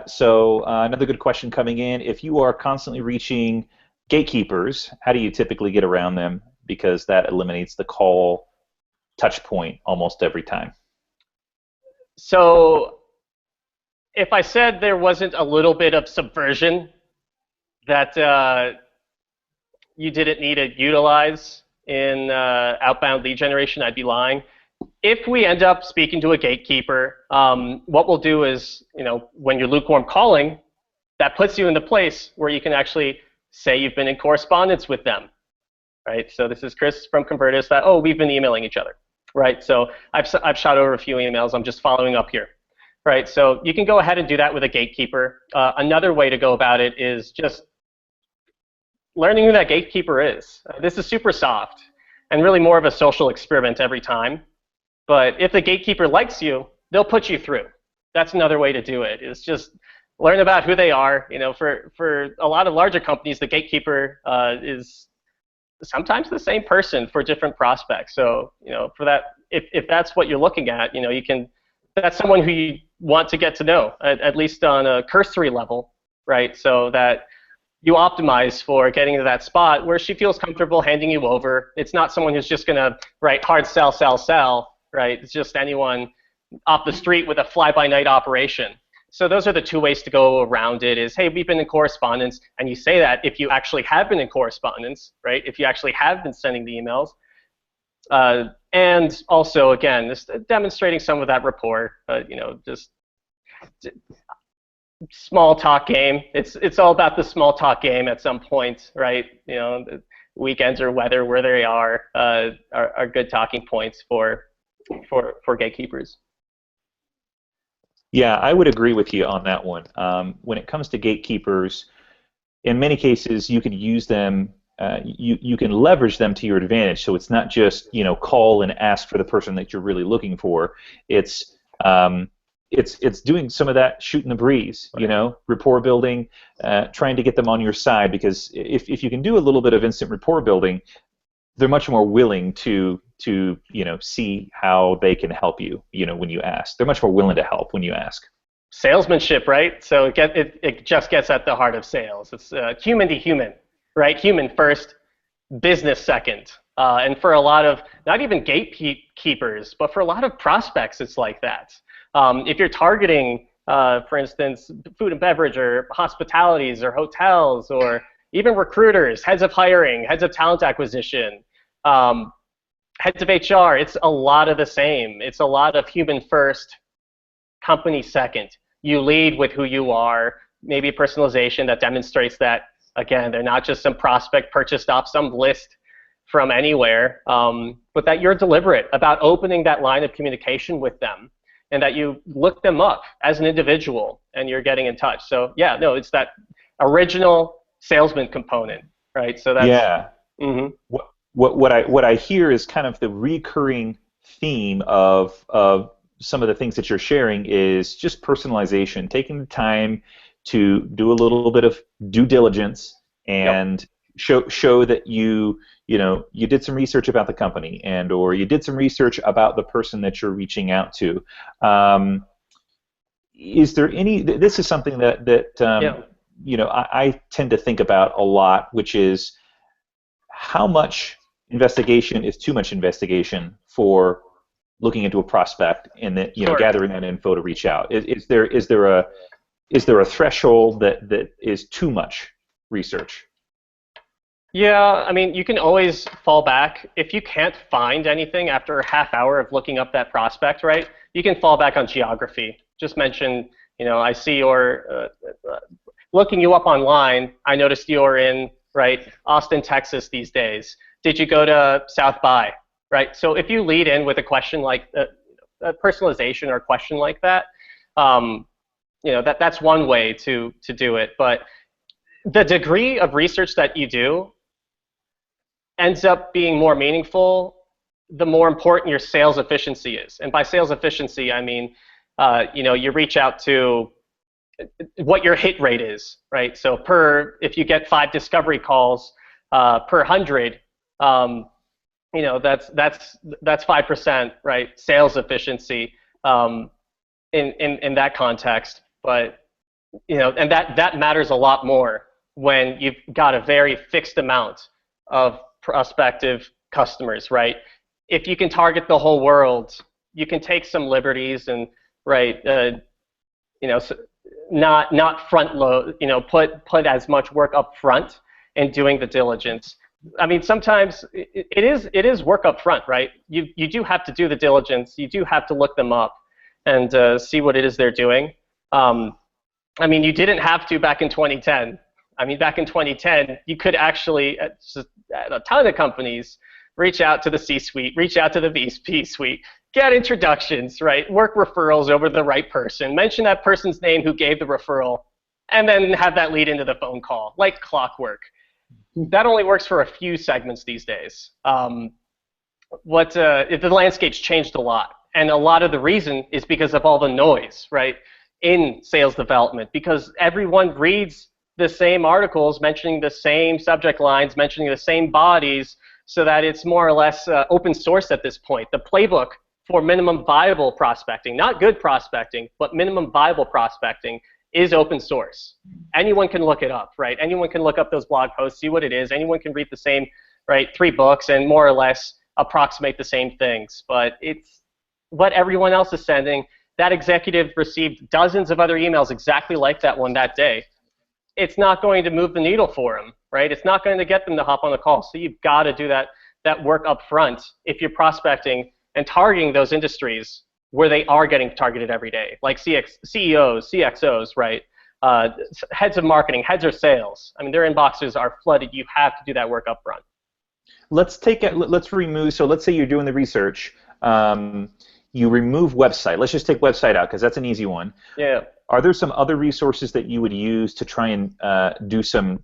So another good question coming in. If you are constantly reaching gatekeepers, how do you typically get around them? Because that eliminates the call touch point almost every time. So if I said there wasn't a little bit of subversion that you didn't need to utilize in outbound lead generation, I'd be lying. If we end up speaking to a gatekeeper, what we'll do is, when you're lukewarm calling, that puts you in the place where you can actually say you've been in correspondence with them, right? So this is Chris from Convertist. We've been emailing each other, right? So I've shot over a few emails. I'm just following up here, right? So you can go ahead and do that with a gatekeeper. Another way to go about it is just learning who that gatekeeper is. This is super soft and really more of a social experiment every time. But if the gatekeeper likes you, they'll put you through. That's another way to do it, is just learn about who they are. For a lot of larger companies, the gatekeeper is sometimes the same person for different prospects. So, for that, if that's what you're looking at, that's someone who you want to get to know, at least on a cursory level, right? So that you optimize for getting to that spot where she feels comfortable handing you over. It's not someone who's just going to, hard sell, right? It's just anyone off the street with a fly-by-night operation. So those are the two ways to go around it is, hey, we've been in correspondence, and you say that if you actually have been in correspondence, right? If you actually have been sending the emails. And also, again, just demonstrating some of that rapport, just small talk game. It's all about the small talk game at some point, right? The weekends or weather, where they are good talking points for gatekeepers. Yeah, I would agree with you on that one. When it comes to gatekeepers, in many cases, you could use them. You can leverage them to your advantage. So it's not just call and ask for the person that you're really looking for. It's doing some of that shooting the breeze, rapport building, trying to get them on your side, because if you can do a little bit of instant rapport building, they're much more willing to see how they can help you, when you ask. They're much more willing to help when you ask. Salesmanship, right? So it just gets at the heart of sales. It's human to human, right? Human first, business second. And for a lot of, not even gatekeepers, but for a lot of prospects, it's like that. If you're targeting, for instance, food and beverage or hospitalities or hotels or even recruiters, heads of hiring, heads of talent acquisition, heads of HR, it's a lot of the same. It's a lot of human first, company second. You lead with who you are, maybe personalization that demonstrates that, again, they're not just some prospect purchased off some list from anywhere, but that you're deliberate about opening that line of communication with them and that you look them up as an individual and you're getting in touch. So yeah, no, it's that original salesman component, right? So that's yeah. Mm-hmm. What I hear is kind of the recurring theme of some of the things that you're sharing is just personalization, taking the time to do a little bit of due diligence and show that you did some research about the company or you did some research about the person that you're reaching out to. Is there any? This is something that I tend to think about a lot, which is how much investigation is too much investigation for looking into a prospect and that gathering that info to reach out. Is there a threshold that is too much research? Yeah, I mean, you can always fall back. If you can't find anything after a half hour of looking up that prospect, right, you can fall back on geography. Just mention, I see you're looking you up online. I noticed you're in, right, Austin, Texas these days. Did you go to South by, right? So if you lead in with a question like a personalization or a question like that, that's one way to do it. But the degree of research that you do ends up being more meaningful the more important your sales efficiency is. And by sales efficiency, I mean, you reach out to what your hit rate is, right? So if you get 5 discovery calls per 100, that's 5%, right? Sales efficiency in that context. But and that matters a lot more when you've got a very fixed amount of prospective customers, right? If you can target the whole world, you can take some liberties and not front load, put as much work up front in doing the diligence. I mean, sometimes it is work up front, right? You do have to do the diligence. You do have to look them up and see what it is they're doing. I mean, you didn't have to back in 2010. I mean, back in 2010, you could actually, at a ton of companies, reach out to the C-suite, reach out to the VP suite, get introductions, right? Work referrals over the right person, mention that person's name who gave the referral, and then have that lead into the phone call, like clockwork. That only works for a few segments these days. The landscape's changed a lot, and a lot of the reason is because of all the noise, right, in sales development, because everyone reads the same articles mentioning the same subject lines, mentioning the same bodies, so that it's more or less open source at this point. The playbook for minimum viable prospecting, not good prospecting, but minimum viable prospecting, is open source. Anyone can look it up, right? Anyone can look up those blog posts, see what it is. Anyone can read the same, right, 3 books and more or less approximate the same things. But what everyone else is sending. That executive received dozens of other emails exactly like that one that day. It's not going to move the needle for them, right? It's not going to get them to hop on the call. So you've got to do that work up front if you're prospecting and targeting those industries where they are getting targeted every day, like CEOs, CXOs, right? Heads of marketing, heads of sales. I mean, their inboxes are flooded. You have to do that work up front. Let's remove, so let's say you're doing the research. You remove website. Let's just take website out because that's an easy one. Yeah. Are there some other resources that you would use to try and do some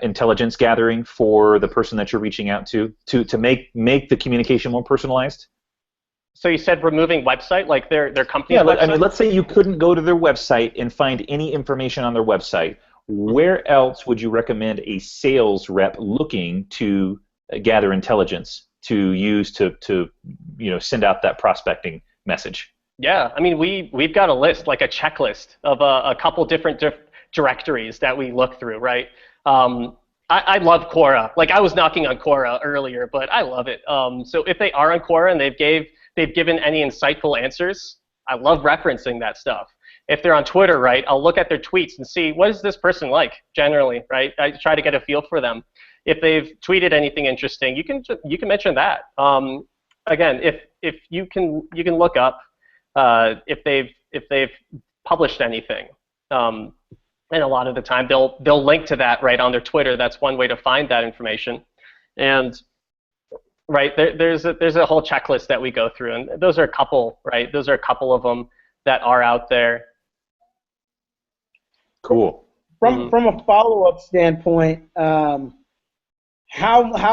intelligence gathering for the person that you're reaching out to make the communication more personalized? So you said removing website, like their company's website? Yeah, I mean, let's say you couldn't go to their website and find any information on their website. Where else would you recommend a sales rep looking to gather intelligence to use to send out that prospecting message? Yeah, I mean, we've got a list, like a checklist of a couple different directories that we look through, right? I love Quora. Like, I was knocking on Quora earlier, but I love it. So if they are on Quora and they've given any insightful answers, I love referencing that stuff. If they're on Twitter, right, I'll look at their tweets and see, what is this person like generally, right? I try to get a feel for them. If they've tweeted anything interesting, you can mention that. Again, if you can look up if they've published anything, and a lot of the time they'll link to that right on their Twitter. That's one way to find that information. And right there's a whole checklist that we go through, and those are a couple, right? Those are a couple of them that are out there. Cool. From a follow-up standpoint, how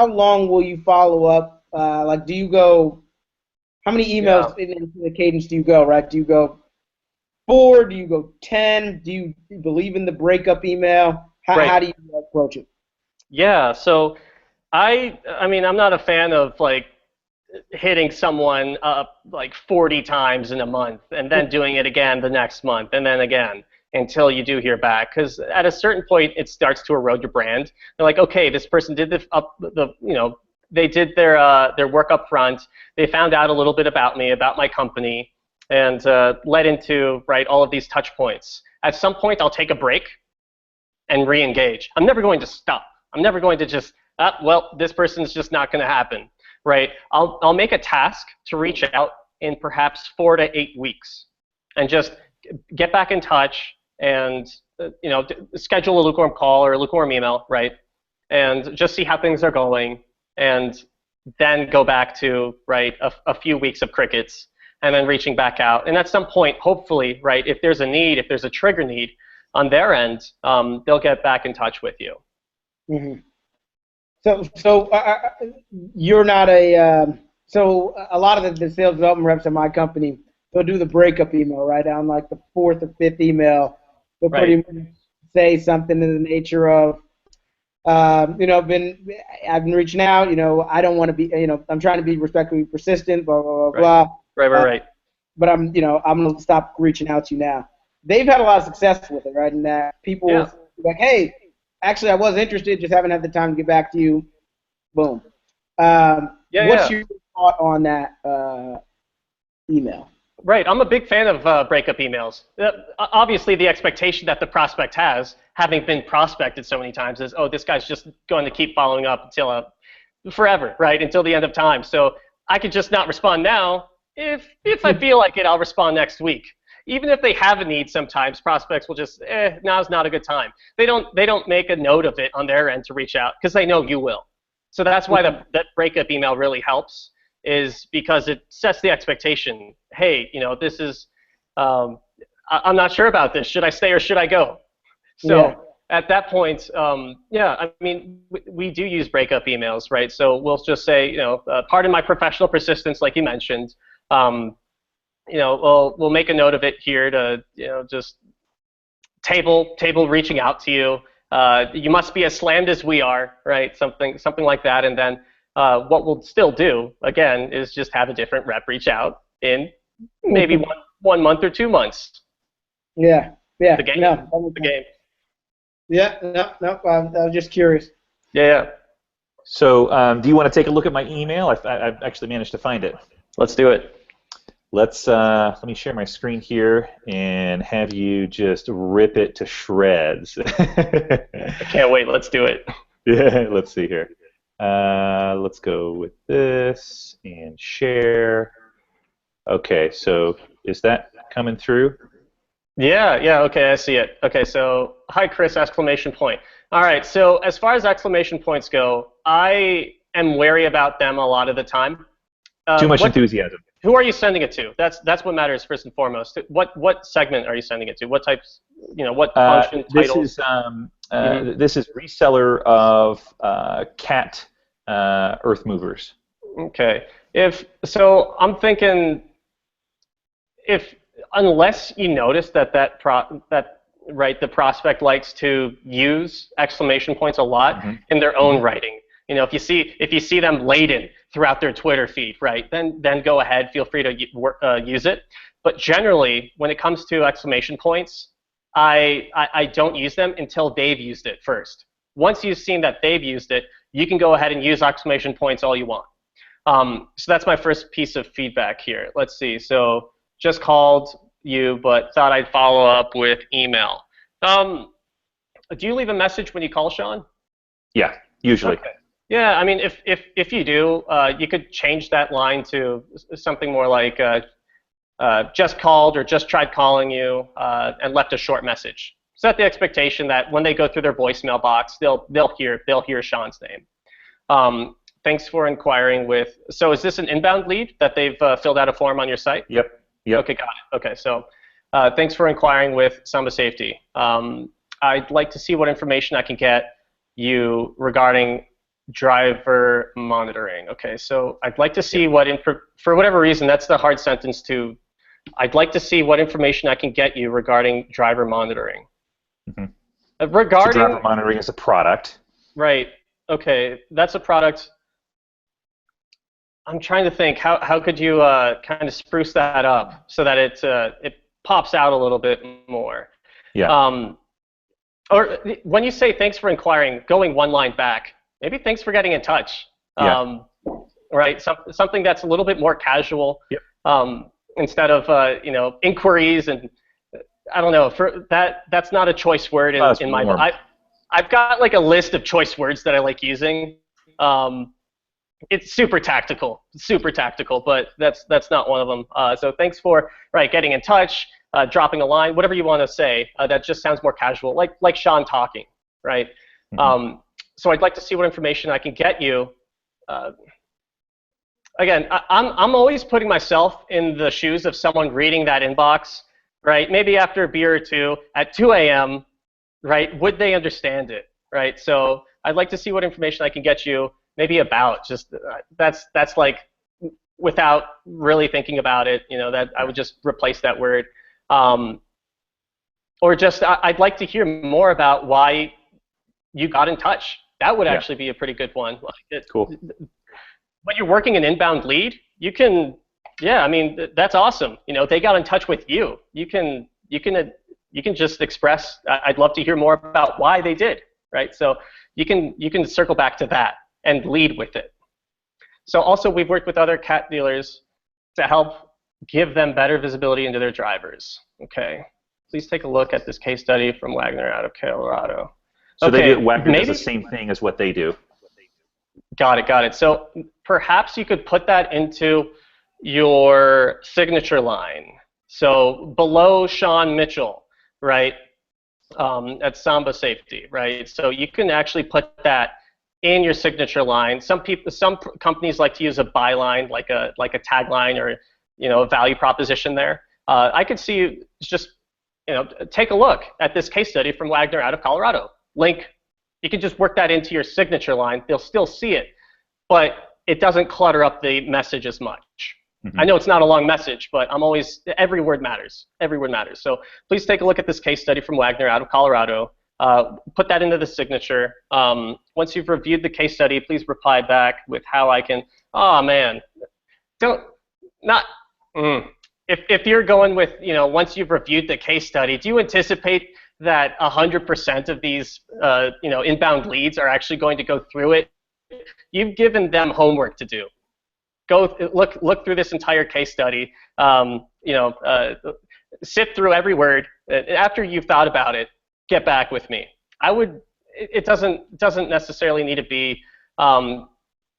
long will you follow up? Like, do you go? How many emails into the cadence do you go? Right? Do you go 4? Do you go 10? Do you believe in the breakup email? How do you approach it? Yeah. So I mean, I'm not a fan of like hitting someone up like 40 times in a month and then doing it again the next month and then again until you do hear back, because at a certain point it starts to erode your brand. They're like, okay, this person did they did their work up front. They found out a little bit about me, about my company, and led into all of these touch points. At some point, I'll take a break and re-engage. I'm never going to stop. I'm never going to just, well, this person's just not going to happen, right? I'll make a task to reach out in perhaps 4 to 8 weeks, and just get back in touch and schedule a lukewarm call or a lukewarm email, right? And just see how things are going, and then go back to a few weeks of crickets, and then reaching back out. And at some point, hopefully, if there's a need, if there's a trigger need on their end, they'll get back in touch with you. Mm-hmm. So you're not so a lot of the sales development reps at my company, they'll do the breakup email, right? On like the 4th or 5th email, they'll pretty much say something in the nature of, I've been reaching out, I don't want to be, I'm trying to be respectfully persistent, blah, blah, blah, blah. Right. But I'm going to stop reaching out to you now. They've had a lot of success with it, right? And that people will be like, hey, actually, I was interested, just haven't had the time to get back to you. Boom. What's your thought on that email? Right. I'm a big fan of breakup emails. Obviously, the expectation that the prospect has, having been prospected so many times, is, oh, this guy's just going to keep following up until forever, right? Until the end of time. So I could just not respond now. If I feel like it, I'll respond next week. Even if they have a need, sometimes prospects will just, now's not a good time. They don't make a note of it on their end to reach out because they know you will. So that's why that breakup email really helps, is because it sets the expectation. Hey, this is, I'm not sure about this. Should I stay or should I go? So at that point, I mean, we do use breakup emails, right? So we'll just say, pardon my professional persistence, like you mentioned. We'll make a note of it here to, just table reaching out to you. You must be as slammed as we are, right? Something like that. And then what we'll still do, again, is just have a different rep reach out in maybe one month or 2 months. Yeah. The game. The game. Yeah. No. I was just curious. Yeah. So do you want to take a look at my email? I've actually managed to find it. Let's do it. let me share my screen here and have you just rip it to shreds. I can't wait. Let's do it. Yeah, let's see here. Let's go with this and share. Okay, so is that coming through? Yeah, okay, I see it. Okay, so hi Chris, exclamation point. All right, so as far as exclamation points go, I am wary about them a lot of the time. Too much enthusiasm. Who are you sending it to? That's what matters first and foremost. What segment are you sending it to? What types? What function titles? This is reseller of cat earth movers. Okay. So I'm thinking unless you notice that the prospect likes to use exclamation points a lot in their own writing. If you see them laden throughout their Twitter feed, right, then go ahead, feel free to use it. But generally, when it comes to exclamation points, I don't use them until they've used it first. Once you've seen that they've used it, you can go ahead and use exclamation points all you want. So that's my first piece of feedback here. Let's see. So just called you, but thought I'd follow up with email. Do you leave a message when you call, Sean? Yeah, usually. Okay. Yeah, I mean, if you do, you could change that line to something more like just called or just tried calling you and left a short message. Set the expectation that when they go through their voicemail box, they'll hear Sean's name. Thanks for inquiring with. So is this an inbound lead that they've filled out a form on your site? Yep. Okay, got it. Okay, so thanks for inquiring with Samba Safety. I'd like to see what information I can get you regarding driver monitoring. Okay, so I'd like to see for whatever reason, that's the hard sentence to. I'd like to see what information I can get you regarding driver monitoring. Regarding so driver monitoring is a product. Right. Okay, that's a product. I'm trying to think how could you kind of spruce that up so that it pops out a little bit more. Yeah. Or when you say thanks for inquiring, going one line back. Maybe thanks for getting in touch. Yeah. Right. Something that's a little bit more casual. Yep. Instead of inquiries and I don't know. That's not a choice word in my mind. I've got like a list of choice words that I like using. It's super tactical, but that's not one of them. So thanks for getting in touch, dropping a line, whatever you want to say. That just sounds more casual, like Sean talking, right? So I'd like to see what information I can get you. Again, I'm always putting myself in the shoes of someone reading that inbox, right? Maybe after a beer or two at 2 a.m., right? Would they understand it, right? So I'd like to see what information I can get you. Maybe about just that's like without really thinking about it, that I would just replace that word, or just I'd like to hear more about why you got in touch. That would actually be a pretty good one. Cool. When you're working an inbound lead, you can, I mean that's awesome. They got in touch with you. You can just express. I'd love to hear more about why they did, right? So you can circle back to that and lead with it. So also we've worked with other cat dealers to help give them better visibility into their drivers. Okay, please take a look at this case study from Wagner out of Colorado. So Wagner does the same thing as what they do. Got it. So perhaps you could put that into your signature line. So below Sean Mitchell, right, at Samba Safety, right? So you can actually put that in your signature line. Some companies like to use a byline, like a tagline or a value proposition there. I could see you just take a look at this case study from Wagner out of Colorado. Link. You can just work that into your signature line. They'll still see it, but it doesn't clutter up the message as much. I know it's not a long message, but every word matters. Every word matters. So please take a look at this case study from Wagner out of Colorado. Put that into the signature. Once you've reviewed the case study, please reply back with how I can. Oh man, if you're going with once you've reviewed the case study, do you anticipate that 100% of these inbound leads are actually going to go through it? You've given them homework to do. look through this entire case study. Sift through every word. After you've thought about it, get back with me. It doesn't necessarily need to be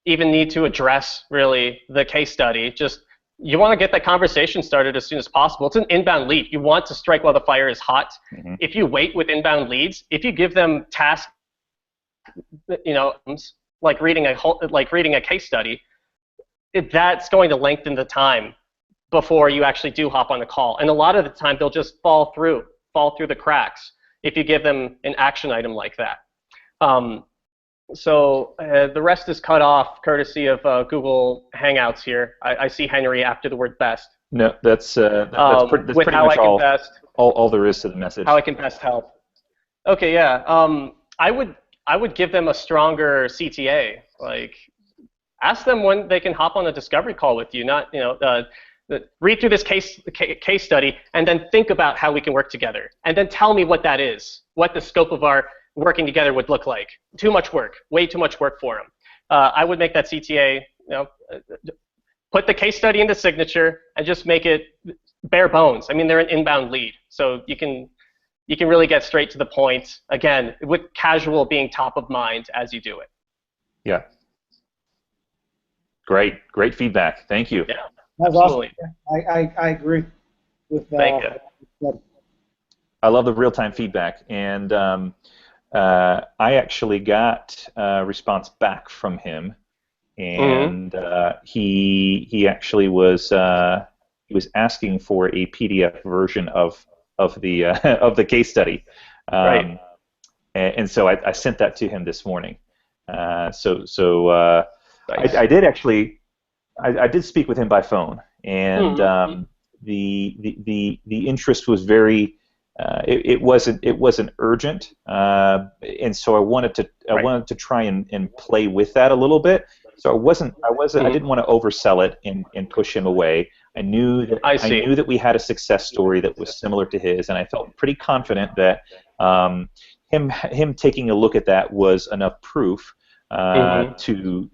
even need to address really the case study. Just you want to get that conversation started as soon as possible. It's an inbound lead. You want to strike while the fire is hot. Mm-hmm. If you wait with inbound leads, if you give them tasks, like reading a case study, that's going to lengthen the time before you actually do hop on the call. And a lot of the time, they'll just fall through the cracks if you give them an action item like that. So the rest is cut off courtesy of Google Hangouts here. I see Henry after the word best. No, that's pretty much all there is to the message. How I can best help. Okay, yeah. I would give them a stronger CTA. Like, ask them when they can hop on a discovery call with you. Not read through this case study and then think about how we can work together, and then tell me what that is, what the scope of our working together would look like. Too much work, way too much work for them. I would make that CTA, put the case study in the signature and just make it bare bones. I mean, they're an inbound lead, so you can really get straight to the point. Again, with casual being top of mind as you do it. Yeah. Great feedback. Thank you. Yeah, that's absolutely awesome. I agree with that. Thank you. I love the real-time feedback, and I actually got a response back from him, and he actually was asking for a PDF version of the case study, right? And so I sent that to him this morning. Nice. I did speak with him by phone, and the interest was very. It wasn't urgent, and so I wanted to try and play with that a little bit. So I didn't want to oversell it and push him away. I knew that we had a success story that was similar to his, and I felt pretty confident that him taking a look at that was enough proof to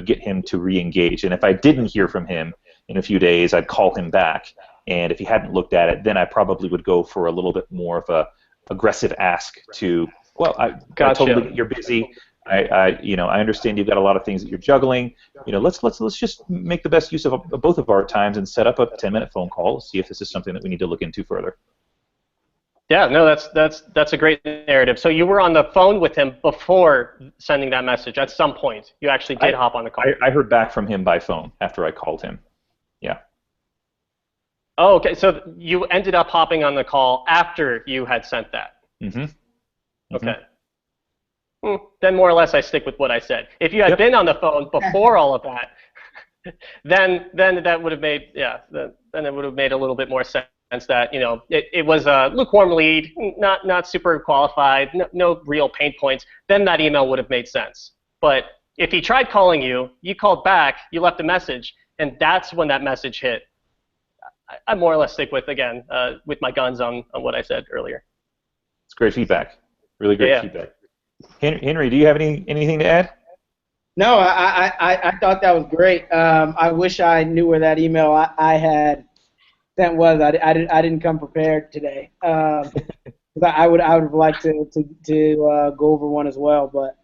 get him to re-engage. And if I didn't hear from him in a few days, I'd call him back. And if he hadn't looked at it, then I probably would go for a little bit more of a aggressive ask to, well, I totally get you're busy. I understand you've got a lot of things that you're juggling. Let's just make the best use of both of our times and set up a 10-minute phone call. See if this is something that we need to look into further. Yeah, no, that's a great narrative. So you were on the phone with him before sending that message. At some point, you actually did hop on the call. I heard back from him by phone after I called him. Yeah. Oh, okay. So you ended up hopping on the call after you had sent that. Mm-hmm. Okay. Then more or less I stick with what I said. If you had been on the phone before all of that, then that would have made then it would have made a little bit more sense that it was a lukewarm lead, not super qualified, no real pain points. Then that email would have made sense. But if he tried calling you, you called back, you left a message, and that's when that message hit. I more or less stick with with my guns on what I said earlier. It's great feedback. Really great feedback. Henry, do you have anything to add? No, I thought that was great. I wish I knew where that email I had sent was. I didn't come prepared today. I would have liked to go over one as well, but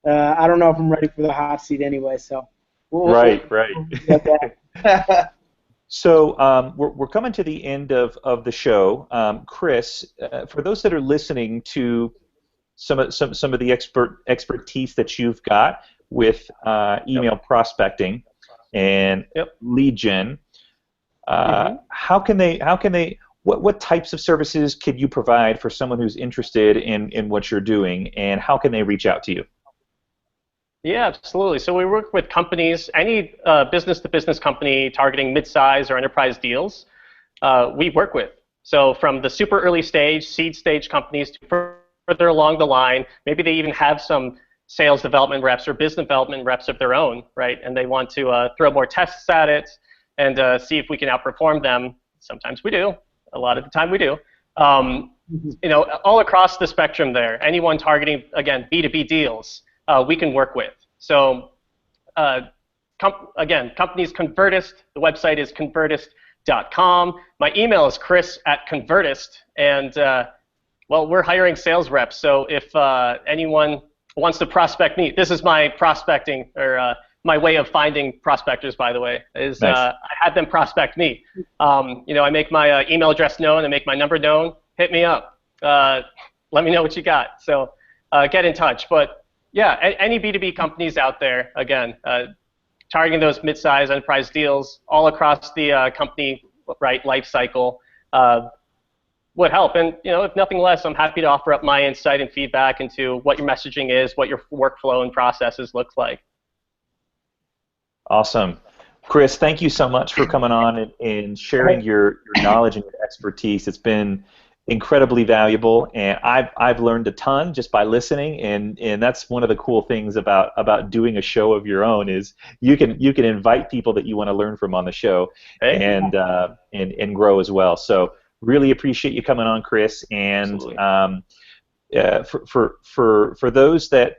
I don't know if I'm ready for the hot seat anyway. So right. So we're coming to the end of the show. Chris, for those that are listening to some of the expertise that you've got with email prospecting and lead gen, how can they what types of services could you provide for someone who's interested in what you're doing, and how can they reach out to you? Yeah, absolutely. So we work with companies, any business-to-business company targeting mid-size or enterprise deals, we work with. So from the super early stage, seed stage companies to further along the line, maybe they even have some sales development reps or business development reps of their own, right? And they want to throw more tests at it and see if we can outperform them. Sometimes we do. A lot of the time we do. All across the spectrum there. Anyone targeting, again, B2B deals. We can work with. So again, company's Convertist. The website is convertist.com. My email is chris@convertist. And, well, we're hiring sales reps. So if anyone wants to prospect me, this is my prospecting, or my way of finding prospectors, by the way, is nice. I have them prospect me. I make my email address known, I make my number known. Hit me up. Let me know what you got. So get in touch. But yeah, any B2B companies out there, again, targeting those mid-sized enterprise deals all across the company life cycle would help. And if nothing less, I'm happy to offer up my insight and feedback into what your messaging is, what your workflow and processes look like. Awesome. Chris, thank you so much for coming on and sharing your knowledge and your expertise. It's been incredibly valuable, and I've learned a ton just by listening, and that's one of the cool things about doing a show of your own is you can invite people that you want to learn from on the show, and grow as well. So really appreciate you coming on, Chris. And for those that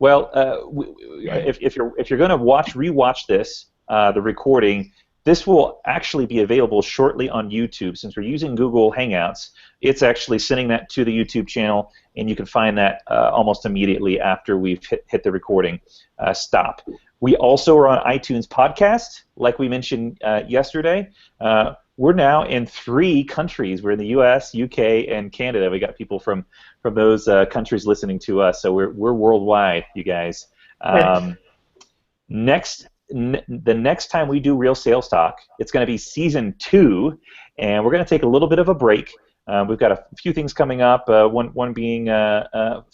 if you're going to rewatch this the recording. This will actually be available shortly on YouTube. Since we're using Google Hangouts, it's actually sending that to the YouTube channel, and you can find that almost immediately after we've hit the recording stop. We also are on iTunes Podcast, like we mentioned yesterday. We're now in 3 countries. We're in the U.S., U.K., and Canada. We got people from those countries listening to us, so we're worldwide, you guys. The next time we do Real Sales Talk, it's going to be Season 2, and we're going to take a little bit of a break. We've got a few things coming up, one being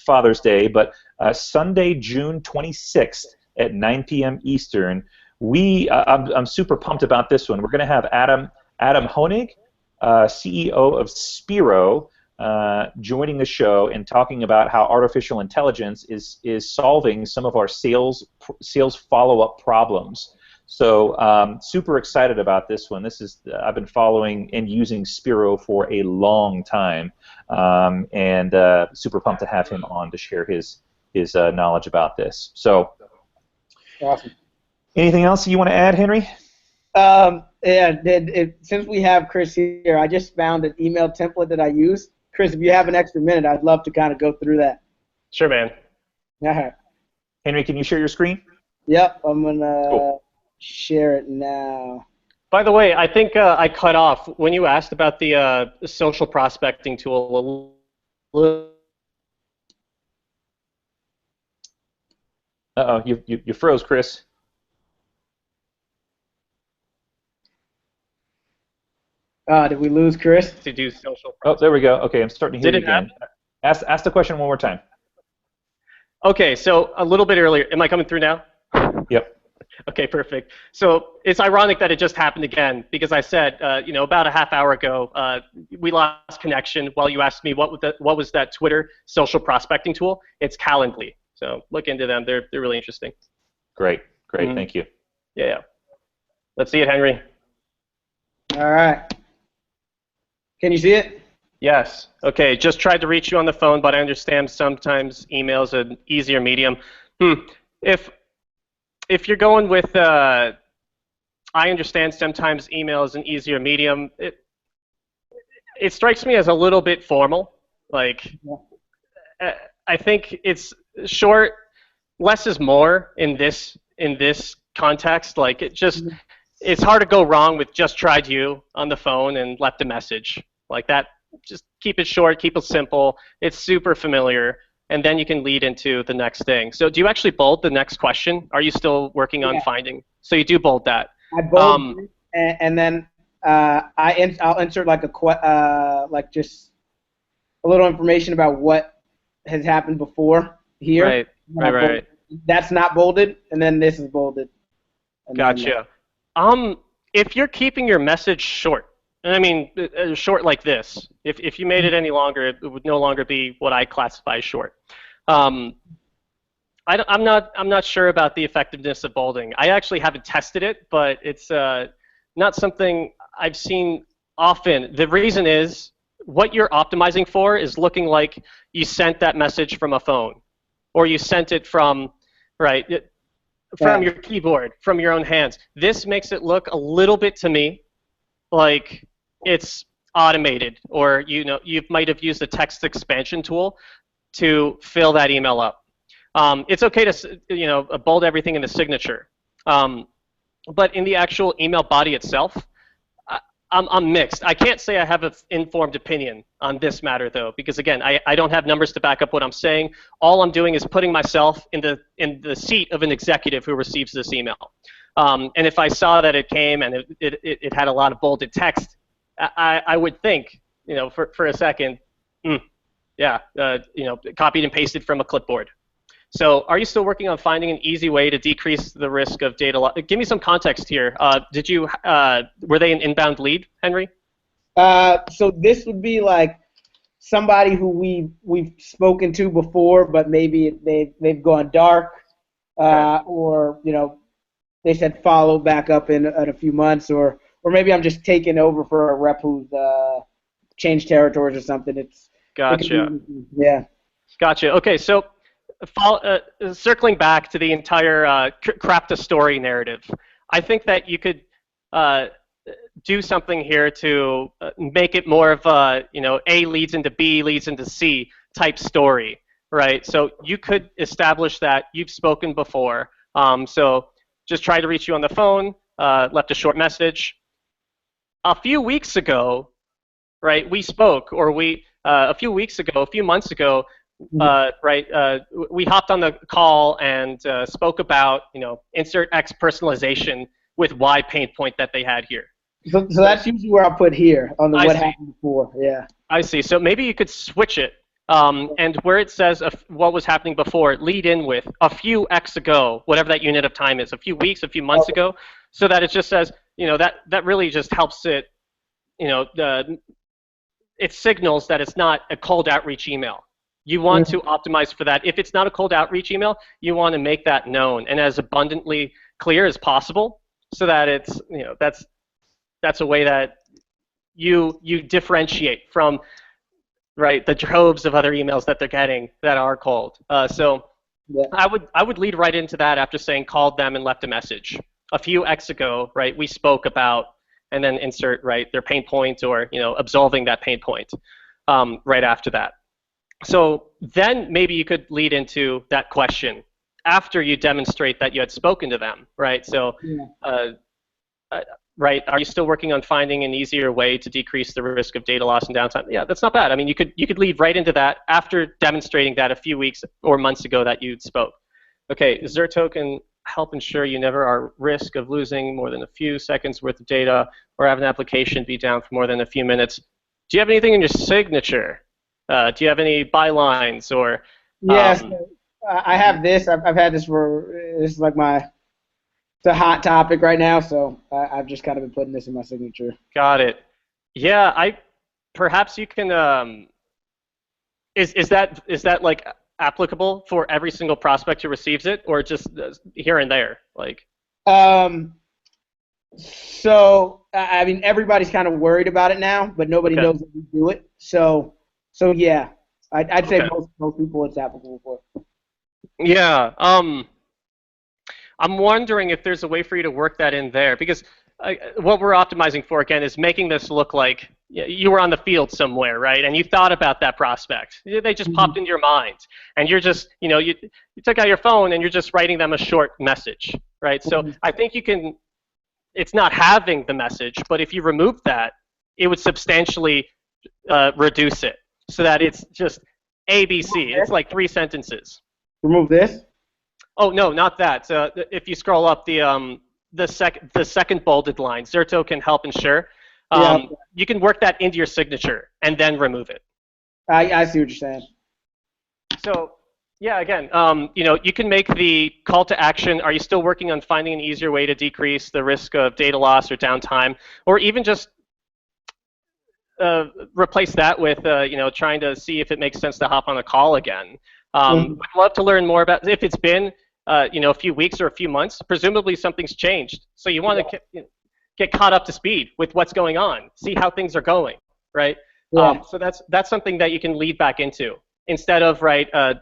Father's Day, but Sunday, June 26th at 9 p.m. Eastern, I'm super pumped about this one. We're going to have Adam Honig, CEO of Spiro, joining the show and talking about how artificial intelligence is solving some of our sales follow-up problems. So super excited about this one. I've been following and using Spiro for a long time, and super pumped to have him on to share his knowledge about this. So awesome. Anything else you want to add, Henry? Since we have Chris here, I just found an email template that I use. Chris, if you have an extra minute, I'd love to kind of go through that. Sure, man. All right. Henry, can you share your screen? Yep, I'm going to share it now. By the way, I think I cut off when you asked about the social prospecting tool. Uh-oh, you froze, Chris. Did we lose Chris? To do social. Oh, there we go. Okay, I'm starting to hear you again. Happen? Ask the question one more time. Okay, so a little bit earlier. Am I coming through now? Yep. Okay, perfect. So it's ironic that it just happened again because I said, about a half hour ago, we lost connection while you asked me what was that Twitter social prospecting tool. It's Calendly. So look into them. They're really interesting. Great. Thank you. Yeah. Let's see it, Henry. All right. Can you see it? Yes. Okay, just tried to reach you on the phone, but I understand sometimes email's an easier medium. If you're going with, I understand sometimes email is an easier medium. It strikes me as a little bit formal. Like, I think it's short, less is more in this context. Like, it's hard to go wrong with just tried you on the phone and left a message like that. Just keep it short, keep it simple. It's super familiar, and then you can lead into the next thing. So do you actually bold the next question? Are you still working on finding? So you do bold that. I bold and then I'll insert like just a little information about what has happened before here. Right. That's not bolded, and then this is bolded. Gotcha. If you're keeping your message short, and I mean short like this, if you made it any longer, it would no longer be what I classify as short. I'm not sure about the effectiveness of bolding. I actually haven't tested it, but it's not something I've seen often. The reason is what you're optimizing for is looking like you sent that message from a phone, or you sent it from from your keyboard, from your own hands. This makes it look a little bit to me like it's automated, or you might have used a text expansion tool to fill that email up. It's okay to bold everything in the signature, but in the actual email body itself, I'm mixed. I can't say I have an informed opinion on this matter, though, because again, I don't have numbers to back up what I'm saying. All I'm doing is putting myself in the seat of an executive who receives this email. And if I saw that it came and it had a lot of bolded text, I would think, for a second, copied and pasted from a clipboard. So are you still working on finding an easy way to decrease the risk of data loss? Give me some context here. Were they an inbound lead, Henry? So this would be like somebody who we've spoken to before, but maybe they've gone dark, or they said follow back up in a few months, or maybe I'm just taking over for a rep who's changed territories or something. Gotcha. Yeah. Gotcha. Okay, so circling back to the entire craft a story narrative, I think that you could do something here to make it more of a, A leads into B leads into C type story, right? So you could establish that you've spoken before. So just try to reach you on the phone, left a short message. A few weeks ago, right, we spoke, or a few months ago, we hopped on the call and spoke about, insert X personalization with Y pain point that they had here. So that's usually where I'll put here on the what happened before. Yeah. I see. So maybe you could switch it, and where it says what was happening before, lead in with a few X ago, whatever that unit of time is, a few weeks, a few months ago, so that it just says, that really just helps it, it signals that it's not a cold outreach email. You want to optimize for that. If it's not a cold outreach email, you want to make that known and as abundantly clear as possible, so that it's, that's a way that you differentiate from, the droves of other emails that they're getting that are cold. I would lead right into that after saying called them and left a message. A few X ago, we spoke about, and then insert their pain point, or absolving that pain point right after that. So then maybe you could lead into that question after you demonstrate that you had spoken to them, right? So, are you still working on finding an easier way to decrease the risk of data loss and downtime? Yeah, that's not bad. I mean, you could lead right into that after demonstrating that a few weeks or months ago that you spoke. Okay, Zerto can help ensure you never are at risk of losing more than a few seconds worth of data, or have an application be down for more than a few minutes. Do you have anything in your signature? Do you have any bylines or? Yes, I have this. I've had this this is like it's a hot topic right now, so I've just kind of been putting this in my signature. Got it. Yeah, perhaps you can. Is that like applicable for every single prospect who receives it, or just here and there, like? So I mean, everybody's kind of worried about it now, but nobody knows that we do it. So yeah, I'd say most people it's applicable for. Yeah. I'm wondering if there's a way for you to work that in there, because what we're optimizing for, again, is making this look like you were on the field somewhere, right? And you thought about that prospect. They just popped into your mind, and you're just, you took out your phone and you're just writing them a short message, right? So I think you can. It's not having the message, but if you remove that, it would substantially reduce it, so that it's just ABC. It's like 3 sentences. Remove this? Oh no, not that. If you scroll up the second bolded line, Zerto can help ensure. You can work that into your signature and then remove it. I see what you're saying. So yeah, again, you can make the call to action. Are you still working on finding an easier way to decrease the risk of data loss or downtime, or even just replace that with trying to see if it makes sense to hop on a call again. I'd love to learn more about if it's been a few weeks or a few months. Presumably something's changed, so you want to get caught up to speed with what's going on, see how things are going, right? So that's something that you can lead back into instead of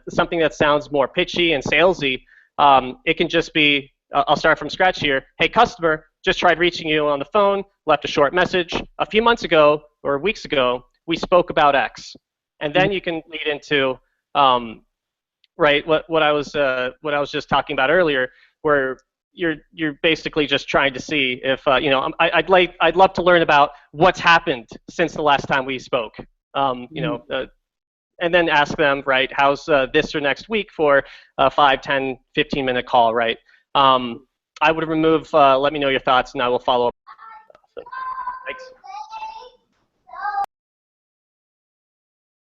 something that sounds more pitchy and salesy. It can just be I'll start from scratch here. Hey, customer, just tried reaching you on the phone, left a short message. A few months ago or weeks ago, we spoke about X. And then you can lead into right what I was just talking about earlier, where you're basically just trying to see if you know, I'd love to learn about what's happened since the last time we spoke. You know, and then ask them, right, how's this or next week for a 5, 10, 15-minute call, right? I would remove, let me know your thoughts, and I will follow up. So, thanks.